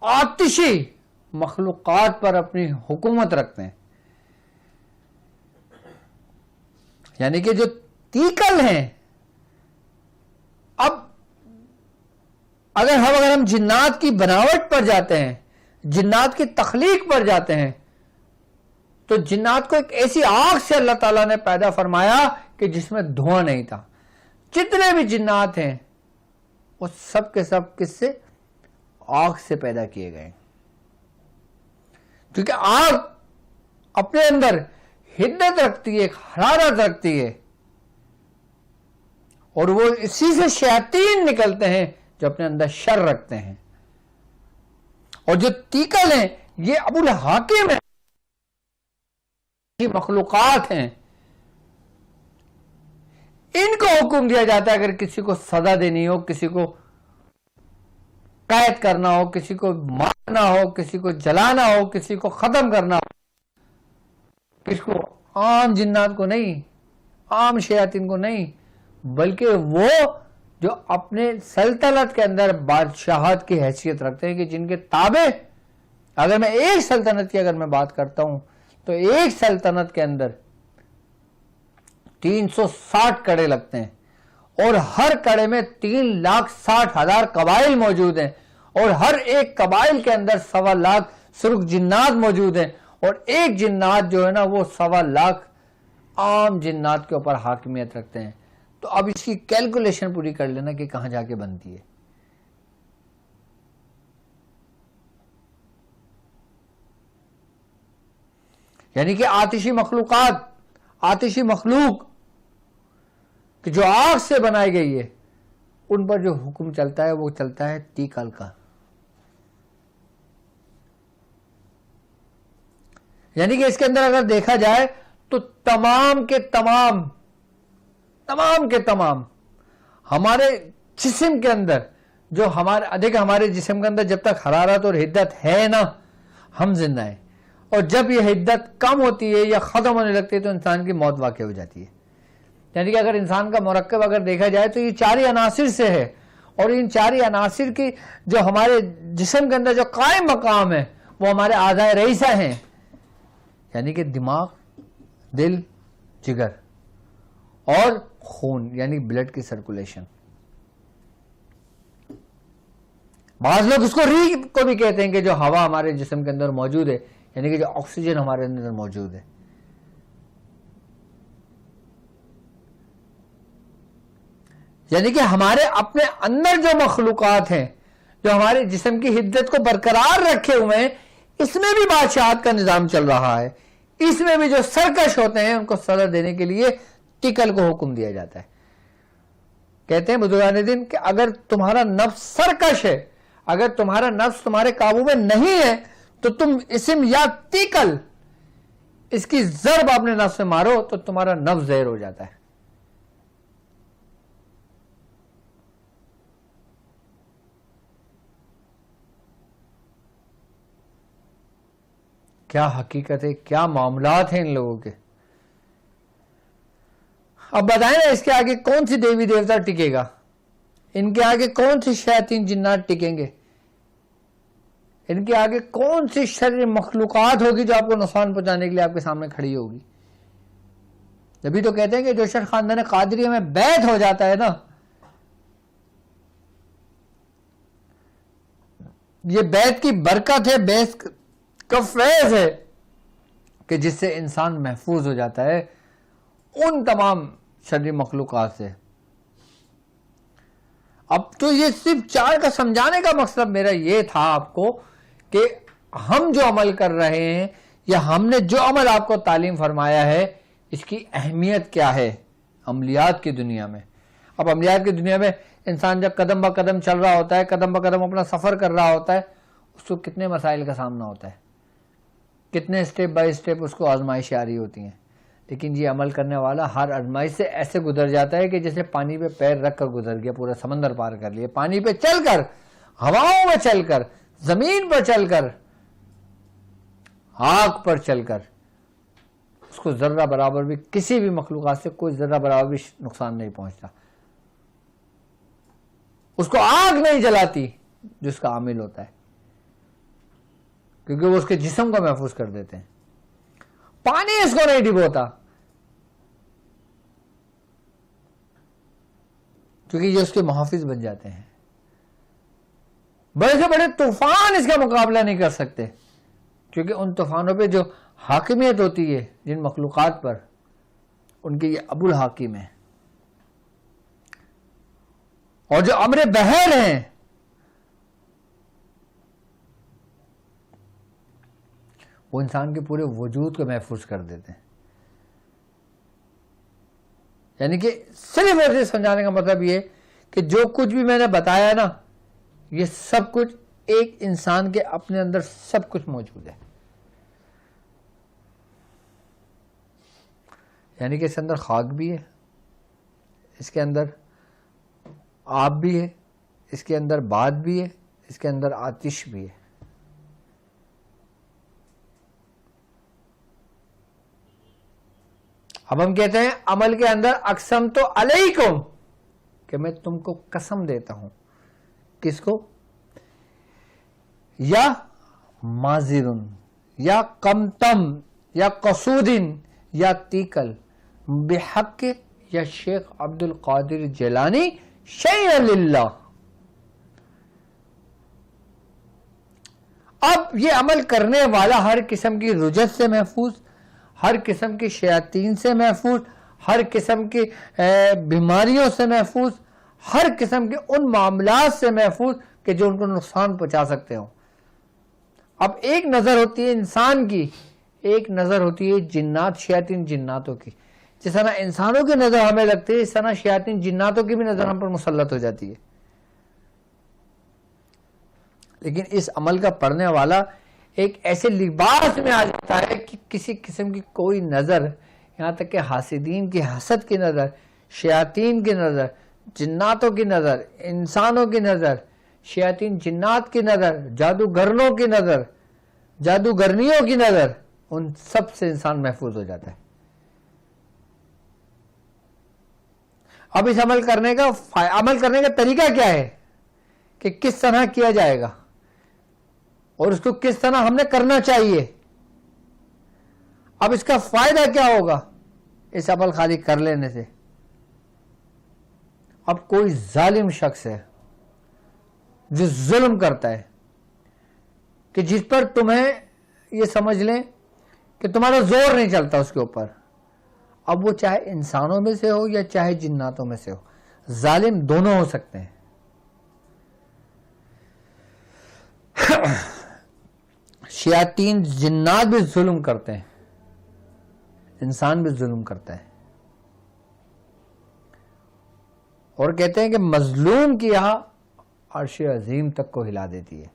آتشی مخلوقات پر اپنی حکومت رکھتے ہیں. یعنی کہ جو تیکل ہیں، اب اگر ہم جنات کی بناوٹ پر جاتے ہیں، جنات کی تخلیق پر جاتے ہیں، تو جنات کو ایک ایسی آگ سے اللہ تعالیٰ نے پیدا فرمایا کہ جس میں دھواں نہیں تھا. جتنے بھی جنات ہیں وہ سب کے سب کس سے؟ آگ سے پیدا کیے گئے، کیونکہ آگ اپنے اندر حدت رکھتی ہے، حرارت رکھتی ہے، اور وہ اسی سے شیاطین نکلتے ہیں جو اپنے اندر شر رکھتے ہیں. اور جو تیکل ہیں یہ ابو الحاکم ہیں، یہ مخلوقات ہیں. ان کو حکم دیا جاتا ہے اگر کسی کو سزا دینی ہو، کسی کو قید کرنا ہو، کسی کو مارنا ہو، کسی کو جلانا ہو، کسی کو ختم کرنا ہو، کس کو؟ عام جنات کو نہیں، عام شیاطین کو نہیں، بلکہ وہ جو اپنے سلطنت کے اندر بادشاہت کی حیثیت رکھتے ہیں، کہ جن کے تابع، اگر میں ایک سلطنت کی اگر میں بات کرتا ہوں تو ایک سلطنت کے اندر 360 کڑے لگتے ہیں، اور ہر کڑے میں 3,60,000 قبائل موجود ہیں، اور ہر ایک قبائل کے اندر 1.25 سرخ جنات موجود ہیں، اور ایک جنات جو ہے نا وہ 1.25 عام جنات کے اوپر حاکمیت رکھتے ہیں. تو اب اس کی کیلکولیشن پوری کر لینا کہ کہاں جا کے بنتی ہے. یعنی کہ آتشی مخلوقات، آتشی مخلوق کہ جو آگ سے بنائی گئی ہے، ان پر جو حکم چلتا ہے وہ چلتا ہے تیکل کا. یعنی کہ اس کے اندر اگر دیکھا جائے تو تمام کے تمام ہمارے جسم کے اندر جو ہمارے جسم کے اندر جب تک حرارت اور حدت ہے نا، ہم زندہ ہیں، اور جب یہ حدت کم ہوتی ہے یا ختم ہونے لگتی ہے تو انسان کی موت واقع ہو جاتی ہے. یعنی کہ اگر انسان کا مرکب اگر دیکھا جائے تو یہ 4 عناصر سے ہے، اور ان 4 عناصر کی جو ہمارے جسم کے اندر جو قائم مقام ہے وہ ہمارے اعضائے رئیسہ ہیں، یعنی کہ دماغ، دل، جگر اور خون، یعنی بلڈ کی سرکولیشن. بعض لوگ اس کو ری کو بھی کہتے ہیں کہ جو ہوا ہمارے جسم کے اندر موجود ہے، یعنی کہ جو آکسیجن ہمارے اندر موجود ہے. یعنی کہ ہمارے اپنے اندر جو مخلوقات ہیں جو ہمارے جسم کی حدت کو برقرار رکھے ہوئے ہیں، اس میں بھی بادشاہت کا نظام چل رہا ہے. اس میں بھی جو سرکش ہوتے ہیں ان کو سزا دینے کے لیے ٹکل کو حکم دیا جاتا ہے. کہتے ہیں بزرگان دین کہ اگر تمہارا نفس سرکش ہے، اگر تمہارا نفس تمہارے قابو میں نہیں ہے، تو تم اسم یا تیکل اس کی ضرب اپنے نفس میں مارو تو تمہارا نفس زہر ہو جاتا ہے. کیا حقیقت ہے، کیا معاملات ہیں ان لوگوں کے. اب بتائیں نا اس کے آگے کون سی دیوی دیوتا ٹکے گا، ان کے آگے کون سی شیاطین جنات ٹکیں گے، ان کے آگے کون سی شر مخلوقات ہوگی جو آپ کو نقصان پہنچانے کے لیے آپ کے سامنے کھڑی ہوگی. جبھی تو کہتے ہیں کہ جو شخص خاندان قادریہ میں بیعت ہو جاتا ہے نا، یہ بیعت کی برکت ہے، بیعت کا فیض ہے کہ جس سے انسان محفوظ ہو جاتا ہے ان تمام شرری مخلوقات سے۔ اب تو یہ صرف 4 کا سمجھانے کا مقصد میرا یہ تھا آپ کو کہ ہم جو عمل کر رہے ہیں یا ہم نے جو عمل آپ کو تعلیم فرمایا ہے اس کی اہمیت کیا ہے عملیات کی دنیا میں۔ اب عملیات کی دنیا میں انسان جب قدم با قدم چل رہا ہوتا ہے، قدم با قدم اپنا سفر کر رہا ہوتا ہے، اس کو کتنے مسائل کا سامنا ہوتا ہے، کتنے اسٹیپ بائی اسٹیپ اس کو آزمائشیں آ رہی ہوتی ہیں، لیکن یہ عمل کرنے والا ہر آزمائش سے ایسے گزر جاتا ہے کہ جیسے پانی پہ پیر رکھ کر گزر گیا، پورا سمندر پار کر لیا، پانی پہ چل کر، ہواؤں میں چل کر، زمین پر چل کر، آگ پر چل کر، اس کو ذرہ برابر بھی کسی بھی مخلوقات سے کوئی ذرہ برابر بھی نقصان نہیں پہنچتا، اس کو آگ نہیں جلاتی جو اس کا عامل ہوتا ہے، کیونکہ وہ اس کے جسم کو محفوظ کر دیتے ہیں۔ پانی اس کو نہیں ڈبوتا کیونکہ یہ اس کے محافظ بن جاتے ہیں۔ بڑے سے بڑے طوفان اس کا مقابلہ نہیں کر سکتے کیونکہ ان طوفانوں پہ جو حاکمیت ہوتی ہے جن مخلوقات پر، ان کے یہ ابو الحاکم ہیں، اور جو امر بحر ہیں وہ انسان کے پورے وجود کو محفوظ کر دیتے ہیں۔ یعنی کہ صرف ایسے سمجھانے کا مطلب یہ کہ جو کچھ بھی میں نے بتایا نا، یہ سب کچھ ایک انسان کے اپنے اندر سب کچھ موجود ہے۔ یعنی کہ اس کے اندر خاک بھی ہے، اس کے اندر آب بھی ہے، اس کے اندر باد بھی ہے، اس کے اندر آتش بھی ہے۔ اب ہم کہتے ہیں عمل کے اندر اقسم تو علیکم، کہ میں تم کو قسم دیتا ہوں، کس کو؟ یا مازرن یا کمتم یا قصودن یا تیکل بحق یا شیخ عبد القادر جیلانی شیئا للہ۔ اب یہ عمل کرنے والا ہر قسم کی رجت سے محفوظ، ہر قسم کی شیاطین سے محفوظ، ہر قسم کی بیماریوں سے محفوظ، ہر قسم کے ان معاملات سے محفوظ کہ جو ان کو نقصان پہنچا سکتے ہوں۔ اب ایک نظر ہوتی ہے انسان کی، ایک نظر ہوتی ہے جنات شیاطین جناتوں کی۔ جس طرح انسانوں کی نظر ہمیں لگتی ہے، اس طرح شیاطین جناتوں کی بھی نظر ہم پر مسلط ہو جاتی ہے۔ لیکن اس عمل کا پڑھنے والا ایک ایسے لباس میں آ جاتا ہے کہ کسی قسم کی کوئی نظر، یہاں تک کہ حاسدین کی حسد کی نظر، شیاطین کی نظر، جناتوں کی نظر، انسانوں کی نظر، شیاطین جنات کی نظر، جادوگرنوں کی نظر، جادوگرنیوں کی نظر، ان سب سے انسان محفوظ ہو جاتا ہے۔ اب اس عمل کرنے کا طریقہ کیا ہے کہ کس طرح کیا جائے گا اور اس کو کس طرح ہم نے کرنا چاہیے۔ اب اس کا فائدہ کیا ہوگا اس عمل خالی کر لینے سے؟ اب کوئی ظالم شخص ہے جو ظلم کرتا ہے، کہ جس پر تمہیں یہ سمجھ لیں کہ تمہارا زور نہیں چلتا اس کے اوپر، اب وہ چاہے انسانوں میں سے ہو یا چاہے جناتوں میں سے ہو، ظالم دونوں ہو سکتے ہیں۔ شیاطین جنات بھی ظلم کرتے ہیں، انسان بھی ظلم کرتا ہے، اور کہتے ہیں کہ مظلوم کی یہاں عرش عظیم تک کو ہلا دیتی ہے۔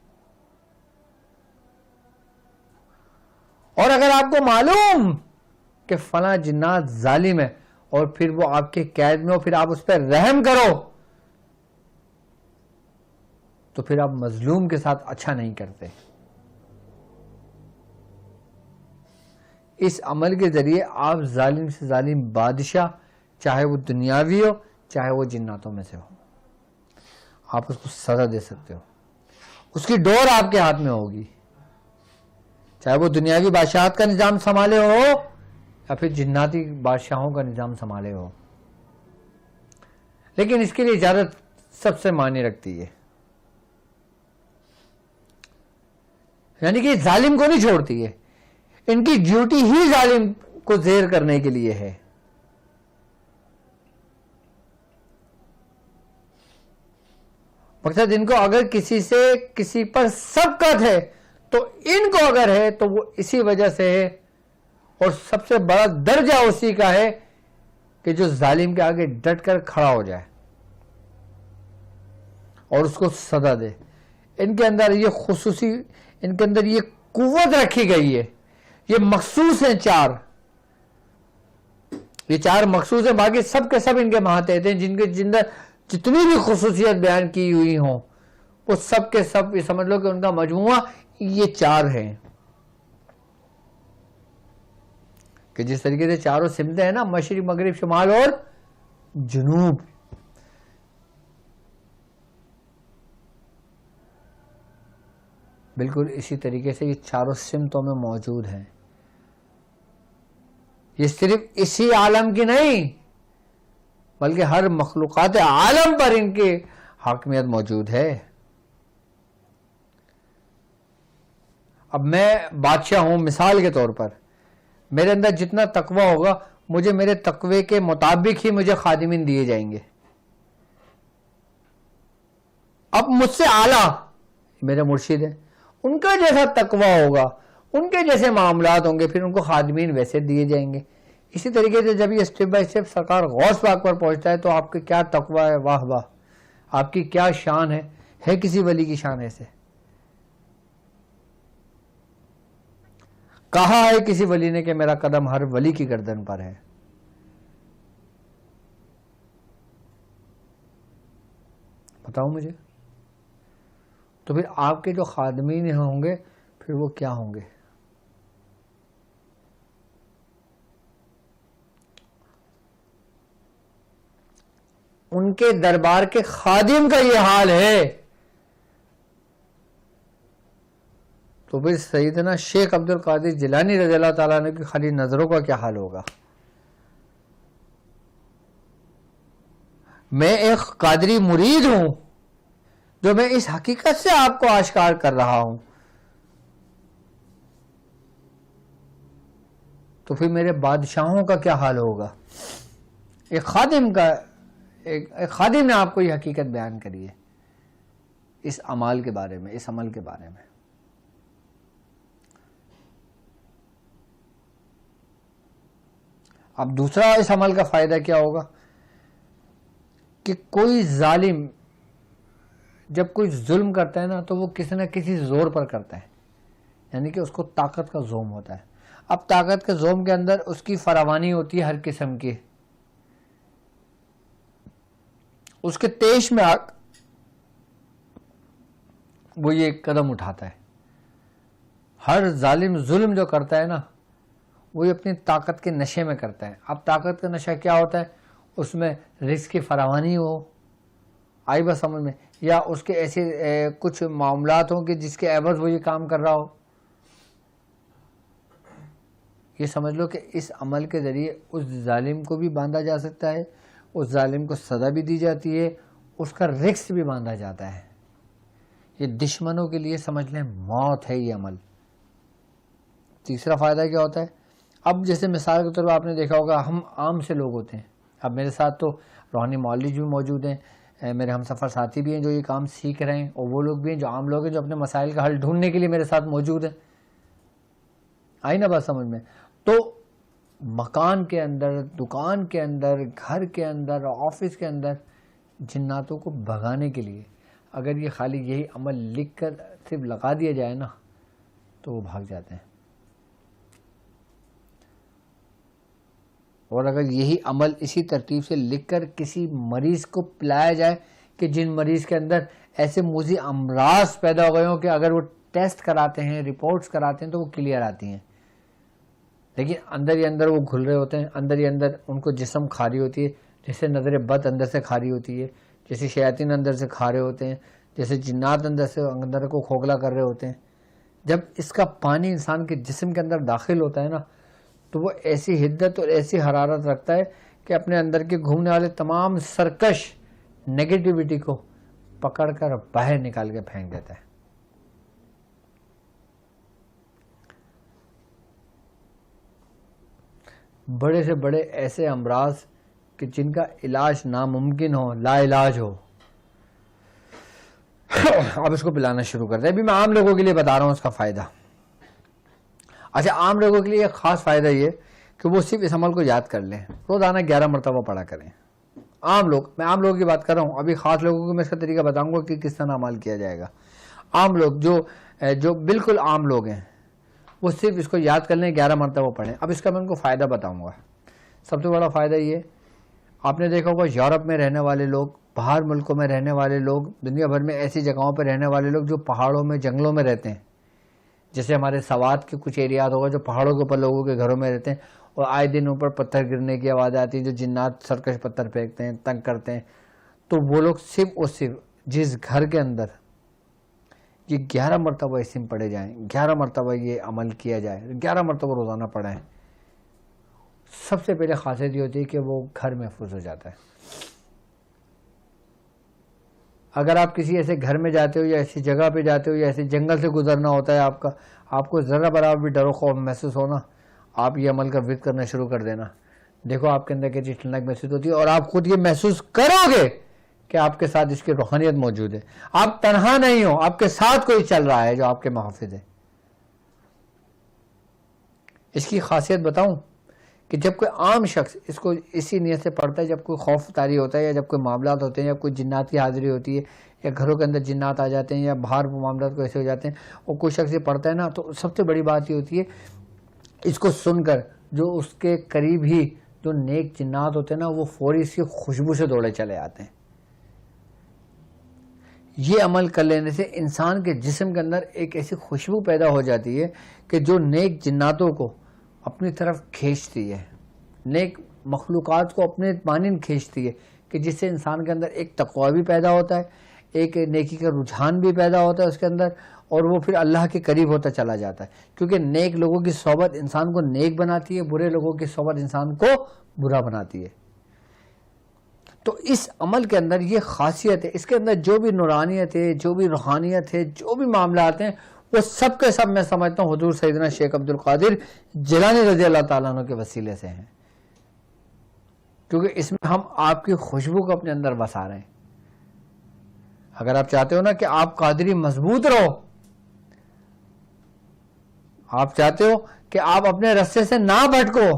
اور اگر آپ کو معلوم کہ فلاں جنات ظالم ہے اور پھر وہ آپ کے قید میں ہو، پھر آپ اس پر رحم کرو، تو پھر آپ مظلوم کے ساتھ اچھا نہیں کرتے۔ اس عمل کے ذریعے آپ ظالم سے ظالم بادشاہ، چاہے وہ دنیاوی ہو چاہے وہ جناتوں میں سے ہو، آپ اس کو سزا دے سکتے ہو۔ اس کی ڈور آپ کے ہاتھ میں ہوگی، چاہے وہ دنیاوی بادشاہت کا نظام سنبھالے ہو یا پھر جناتی بادشاہوں کا نظام سنبھالے ہو، لیکن اس کے لیے اجازت سب سے معنی رکھتی ہے، یعنی کہ ظالم کو نہیں چھوڑتی ہے، ان کی ڈیوٹی ہی ظالم کو زیر کرنے کے لیے ہے۔ مقصد ان کو اگر کسی پر سبقت ہے تو ان کو اگر ہے تو وہ اسی وجہ سے ہے، اور سب سے بڑا درجہ اسی کا ہے کہ جو ظالم کے آگے ڈٹ کر کھڑا ہو جائے اور اس کو سزا دے۔ ان کے اندر یہ خصوصی، ان کے اندر یہ قوت رکھی گئی ہے، یہ مخصوص ہیں چار، یہ چار مخصوص ہیں، باقی سب کے سب ان کے ماتحت ہیں، جن کے اندر جتنی بھی خصوصیت بیان کی ہوئی ہوں وہ سب کے سب یہ سمجھ لو کہ ان کا مجموعہ یہ چار ہیں، کہ جس طریقے سے چاروں سمتیں ہیں نا، مشرق مغرب شمال اور جنوب، بالکل اسی طریقے سے یہ چاروں سمتوں میں موجود ہیں۔ یہ صرف اسی عالم کی نہیں بلکہ ہر مخلوقات عالم پر ان کی حاکمیت موجود ہے۔ اب میں بادشاہ ہوں، مثال کے طور پر میرے اندر جتنا تقوی ہوگا مجھے میرے تقوی کے مطابق ہی مجھے خادمین دیے جائیں گے۔ اب مجھ سے اعلیٰ میرے مرشد ہیں، ان کا جیسا تقوی ہوگا، ان کے جیسے معاملات ہوں گے، پھر ان کو خادمین ویسے دیے جائیں گے۔ اسی طریقے سے جب یہ اسٹیپ بائی اسٹیپ سرکار غوث پاک پر پہنچتا ہے تو آپ کی کیا تقوی ہے، واہ واہ، آپ کی کیا شان ہے کسی ولی کی شان ایسے؟ کہا ہے کسی ولی نے کہ میرا قدم ہر ولی کی گردن پر ہے۔ بتاؤ مجھے، تو پھر آپ کے جو خادمین ہوں گے پھر وہ کیا ہوں گے؟ ان کے دربار کے خادم کا یہ حال ہے تو پھر سیدنا شیخ عبد القادر جیلانی رضی اللہ تعالیٰ عنہ کی خالی نظروں کا کیا حال ہوگا؟ میں ایک قادری مرید ہوں جو میں اس حقیقت سے آپ کو آشکار کر رہا ہوں، تو پھر میرے بادشاہوں کا کیا حال ہوگا؟ ایک خادم نے آپ کو یہ حقیقت بیان کری ہے اس عمل کے بارے میں، اس عمل کے بارے میں۔ اب دوسرا اس عمل کا فائدہ کیا ہوگا کہ کوئی ظالم جب کوئی ظلم کرتا ہے نا تو وہ کسی نہ کسی زور پر کرتا ہے، یعنی کہ اس کو طاقت کا زوم ہوتا ہے۔ اب طاقت کے زوم کے اندر اس کی فراوانی ہوتی ہے ہر قسم کی، اس کے تیش میں وہ یہ قدم اٹھاتا ہے۔ ہر ظالم ظلم جو کرتا ہے نا وہ یہ اپنی طاقت کے نشے میں کرتا ہے۔ اب طاقت کا نشہ کیا ہوتا ہے؟ اس میں رزق کی فراوانی ہو، آئی بس سمجھ میں، یا اس کے ایسے کچھ معاملات ہوں کہ جس کے عوض وہ یہ کام کر رہا ہو۔ یہ سمجھ لو کہ اس عمل کے ذریعے اس ظالم کو بھی باندھا جا سکتا ہے، اس ظالم کو سزا بھی دی جاتی ہے، اس کا رزق بھی باندھا جاتا ہے۔ یہ دشمنوں کے لیے سمجھ لیں موت ہے یہ عمل۔ تیسرا فائدہ کیا ہوتا ہے؟ اب جیسے مثال کے طور پر آپ نے دیکھا ہوگا ہم عام سے لوگ ہوتے ہیں، اب میرے ساتھ تو روحانی معالج بھی موجود ہیں، میرے ہم سفر ساتھی بھی ہیں جو یہ کام سیکھ رہے ہیں، اور وہ لوگ بھی ہیں جو عام لوگ ہیں جو اپنے مسائل کا حل ڈھونڈنے کے لیے میرے ساتھ موجود ہیں۔ آئی نا بات سمجھ میں؟ تو مکان کے اندر، دکان کے اندر، گھر کے اندر، آفس کے اندر جناتوں کو بھگانے کے لیے اگر یہ خالی یہی عمل لکھ کر صرف لگا دیا جائے نا تو وہ بھاگ جاتے ہیں، اور اگر یہی عمل اسی ترتیب سے لکھ کر کسی مریض کو پلایا جائے کہ جن مریض کے اندر ایسے موذی امراض پیدا ہو گئے ہوں کہ اگر وہ ٹیسٹ کراتے ہیں، رپورٹس کراتے ہیں تو وہ کلیئر آتی ہیں، لیکن اندر ہی اندر وہ گھل رہے ہوتے ہیں، اندر ہی اندر ان کو جسم کھا رہی ہوتی ہے، جیسے نظر بد اندر سے کھا رہی ہوتی ہے، جیسے شیاطین اندر سے کھا رہے ہوتے ہیں، جیسے جنات اندر کو کھوکھلا کر رہے ہوتے ہیں۔ جب اس کا پانی انسان کے جسم کے اندر داخل ہوتا ہے نا تو وہ ایسی حدت اور ایسی حرارت رکھتا ہے کہ اپنے اندر کے گھومنے والے تمام سرکش نیگیٹیوٹی کو پکڑ کر باہر نکال کے پھینک دیتا ہے. بڑے سے بڑے ایسے امراض کہ جن کا علاج ناممکن ہو، لا علاج ہو، اب اس کو پلانا شروع کر دیں. ابھی میں عام لوگوں کے لیے بتا رہا ہوں اس کا فائدہ. اچھا، عام لوگوں کے لیے ایک خاص فائدہ یہ کہ وہ صرف اس عمل کو یاد کر لیں، روزانہ 11 مرتبہ پڑھا کریں. عام لوگ، میں عام لوگوں کی بات کر رہا ہوں. ابھی خاص لوگوں کو میں اس کا طریقہ بتاؤں گا کہ کس طرح عمل کیا جائے گا. عام لوگ جو بالکل عام لوگ ہیں وہ صرف اس کو یاد کر لیں، 11 مرتبہ پڑھیں. اب اس کا میں ان کو فائدہ بتاؤں گا. سب سے بڑا فائدہ یہ، آپ نے دیکھا ہوگا یورپ میں رہنے والے لوگ، باہر ملکوں میں رہنے والے لوگ، دنیا بھر میں ایسی جگہوں پہ رہنے والے لوگ جو پہاڑوں میں، جنگلوں میں رہتے ہیں، جیسے ہمارے سوات کے کچھ ایریات ہوگا جو پہاڑوں کے اوپر لوگوں کے گھروں میں رہتے ہیں اور آئے دن اوپر پتھر گرنے کی آواز آتی ہے، جو جنات سرکش پتھر پھینکتے ہیں، تنگ کرتے ہیں. تو وہ لوگ صرف اور صرف جس گھر کے اندر یہ 11 مرتبہ اسم پڑھے جائیں، 11 مرتبہ یہ عمل کیا جائے، 11 مرتبہ روزانہ پڑھیں، سب سے پہلے خاصیت یہ ہوتی ہے کہ وہ گھر محفوظ ہو جاتا ہے. اگر آپ کسی ایسے گھر میں جاتے ہو یا ایسی جگہ پہ جاتے ہو یا ایسے جنگل سے گزرنا ہوتا ہے آپ کو ذرا برابر بھی ڈر و خوف محسوس ہونا، آپ یہ عمل کا ورد کرنا شروع کر دینا. دیکھو آپ کے اندر کتنی ٹھنڈک محسوس ہوتی ہے اور آپ خود یہ محسوس کرو گے کہ آپ کے ساتھ اس کی روحانیت موجود ہے. آپ تنہا نہیں ہو، آپ کے ساتھ کوئی چل رہا ہے جو آپ کے محافظ ہے. اس کی خاصیت بتاؤں کہ جب کوئی عام شخص اس کو اسی نیت سے پڑھتا ہے، جب کوئی خوف طاری ہوتا ہے یا جب کوئی معاملات ہوتے ہیں یا کوئی جنات کی حاضری ہوتی ہے یا گھروں کے اندر جنات آ جاتے ہیں یا باہر معاملات کو ایسے ہو جاتے ہیں اور کوئی شخص یہ پڑھتا ہے نا، تو سب سے بڑی بات یہ ہوتی ہے اس کو سن کر جو اس کے قریب ہی جو نیک جنات ہوتے ہیں نا، وہ فوری اس کی خوشبو سے دوڑے چلے آتے ہیں. یہ عمل کر لینے سے انسان کے جسم کے اندر ایک ایسی خوشبو پیدا ہو جاتی ہے کہ جو نیک جناتوں کو اپنی طرف کھینچتی ہے، نیک مخلوقات کو اپنے مانند کھینچتی ہے، کہ جس سے انسان کے اندر ایک تقوی بھی پیدا ہوتا ہے، ایک نیکی کا رجحان بھی پیدا ہوتا ہے اس کے اندر، اور وہ پھر اللہ کے قریب ہوتا چلا جاتا ہے. کیونکہ نیک لوگوں کی صحبت انسان کو نیک بناتی ہے، برے لوگوں کی صحبت انسان کو برا بناتی ہے. تو اس عمل کے اندر یہ خاصیت ہے، اس کے اندر جو بھی نورانیت ہے، جو بھی روحانیت ہے، جو بھی معاملات ہیں، وہ سب کے سب میں سمجھتا ہوں حضور سیدنا شیخ عبد القادر جیلانی رضی اللہ تعالیٰ عنہ کے وسیلے سے ہیں. کیونکہ اس میں ہم آپ کی خوشبو کو اپنے اندر بسا رہے ہیں. اگر آپ چاہتے ہو نا کہ آپ قادری مضبوط رہو، آپ چاہتے ہو کہ آپ اپنے رستے سے نہ بھٹکو،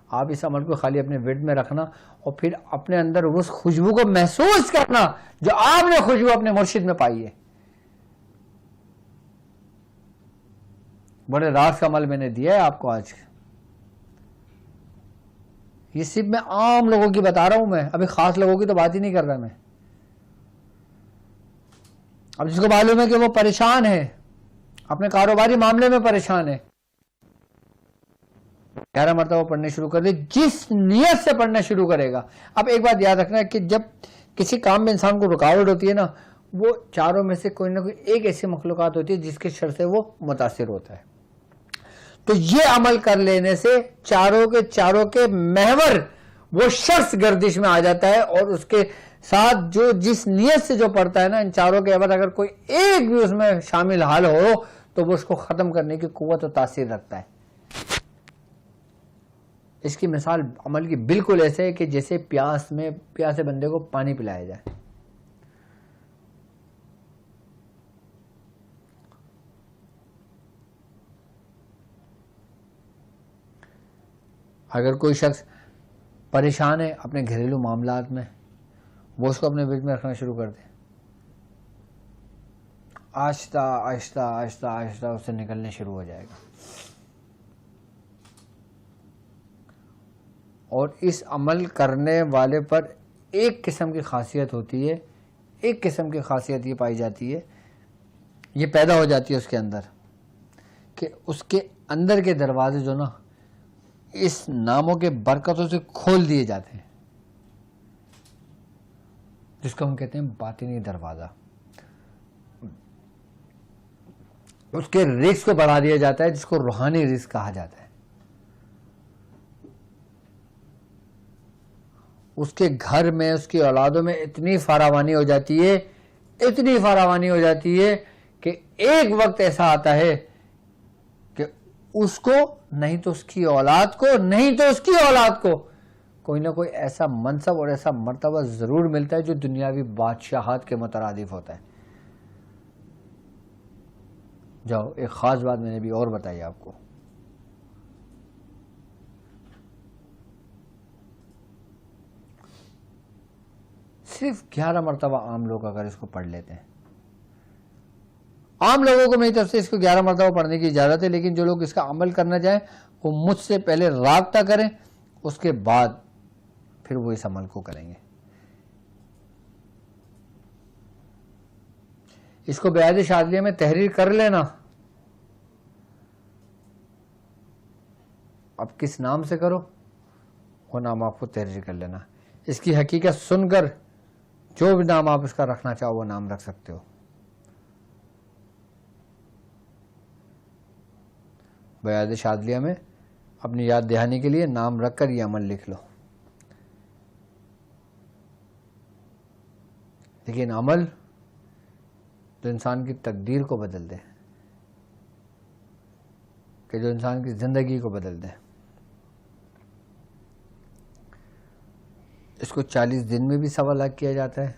آپ اس عمل کو خالی اپنے ورد میں رکھنا اور پھر اپنے اندر اس خوشبو کو محسوس کرنا جو آپ نے خوشبو اپنے مرشد میں پائی ہے. بڑے راز کا عمل میں نے دیا ہے آپ کو آج. یہ صرف میں عام لوگوں کی بتا رہا ہوں، میں ابھی خاص لوگوں کی تو بات ہی نہیں کر رہا میں. اب جس کو معلوم ہے کہ وہ پریشان ہے، اپنے کاروباری معاملے میں پریشان ہے، 11 مرتبہ پڑھنے شروع کر دے، جس نیت سے پڑھنا شروع کرے گا. اب ایک بات یاد رکھنا ہے کہ جب کسی کام میں انسان کو رکاوٹ ہوتی ہے نا، وہ چاروں میں سے کوئی نہ کوئی ایک ایسی مخلوقات ہوتی ہے جس کے شر سے وہ متاثر ہوتا ہے. تو یہ عمل کر لینے سے چاروں کے محور وہ شخص گردش میں آ جاتا ہے، اور اس کے ساتھ جو جس نیت سے جو پڑھتا ہے نا، ان چاروں کے عوض اگر کوئی ایک بھی اس میں شامل حال ہو تو وہ اس کو ختم کرنے کی قوت و تاثیر رکھتا ہے. اس کی مثال عمل کی بالکل ایسے ہے کہ جیسے پیاسے بندے کو پانی پلایا جائے. اگر کوئی شخص پریشان ہے اپنے گھریلو معاملات میں، وہ اس کو اپنے ورد میں رکھنا شروع کر دے، آہستہ آہستہ آہستہ آہستہ اس سے نکلنے شروع ہو جائے گا. اور اس عمل کرنے والے پر ایک قسم کی خاصیت ہوتی ہے، ایک قسم کی خاصیت یہ پائی جاتی ہے، یہ پیدا ہو جاتی ہے اس کے اندر، کہ اس کے اندر کے دروازے جو نا اس ناموں کے برکتوں سے کھول دیے جاتے ہیں، جس کو ہم کہتے ہیں باطنی دروازہ. اس کے رزق کو بڑھا دیا جاتا ہے، جس کو روحانی رزق کہا جاتا ہے. اس کے گھر میں، اس کی اولادوں میں اتنی فراوانی ہو جاتی ہے، اتنی فراوانی ہو جاتی ہے کہ ایک وقت ایسا آتا ہے کہ اس کو نہیں تو اس کی اولاد کو، نہیں تو اس کی اولاد کو کوئی نہ کوئی ایسا منصب اور ایسا مرتبہ ضرور ملتا ہے جو دنیاوی بادشاہت کے مترادف ہوتا ہے. جاؤ ایک خاص بات میں نے بھی اور بتائی آپ کو. صرف 11 مرتبہ عام لوگ اگر اس کو پڑھ لیتے ہیں، عام لوگوں کو میری طرف سے اس کو 11 مرتبہ پڑھنے کی اجازت ہے، لیکن جو لوگ اس کا عمل کرنا چاہیں وہ مجھ سے پہلے رابطہ کریں، اس کے بعد پھر وہ اس عمل کو کریں گے. اس کو بیعت شاذلیہ میں تحریر کر لینا. اب کس نام سے کرو وہ نام آپ کو تحریر کر لینا. اس کی حقیقت سن کر جو بھی نام آپ اس کا رکھنا چاہو وہ نام رکھ سکتے ہو. بیعت شاذلیہ میں اپنی یاد دہانی کے لیے نام رکھ کر یہ عمل لکھ لو. لیکن عمل جو انسان کی تقدیر کو بدل دے، کہ جو انسان کی زندگی کو بدل دے. اس کو 40 دن میں بھی 1.25 لاکھ کیا جاتا ہے،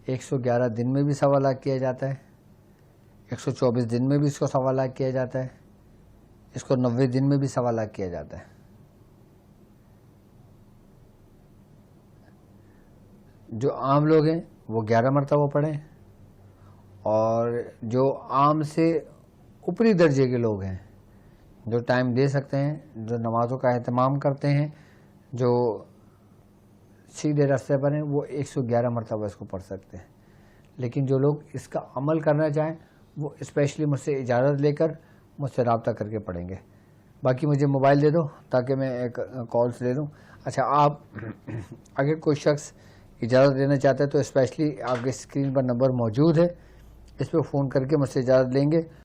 111 دن میں بھی 1.25 لاکھ کیا جاتا ہے، 124 دن میں بھی اس کو 1.25 لاکھ کیا جاتا ہے، اس کو 90 دن میں بھی 1.25 لاکھ کیا جاتا ہے. جو عام لوگ ہیں وہ 11 مرتبہ پڑھیں، اور جو عام سے اوپری درجے کے لوگ ہیں، جو ٹائم دے سکتے ہیں، جو نمازوں کا اہتمام کرتے ہیں، جو سیدھے راستے پر ہیں، وہ 111 مرتبہ اس کو پڑھ سکتے ہیں. لیکن جو لوگ اس کا عمل کرنا چاہیں وہ اسپیشلی مجھ سے اجازت لے کر مجھ سے رابطہ کر کے پڑھیں گے. باقی مجھے موبائل دے دو تاکہ میں ایک کالس لے لوں. اچھا، آپ اگر کوئی شخص اجازت لینا چاہتا ہے تو اسپیشلی آپ کے اسکرین پر نمبر موجود ہے، اس پہ فون کر کے مجھ سے اجازت لیں گے.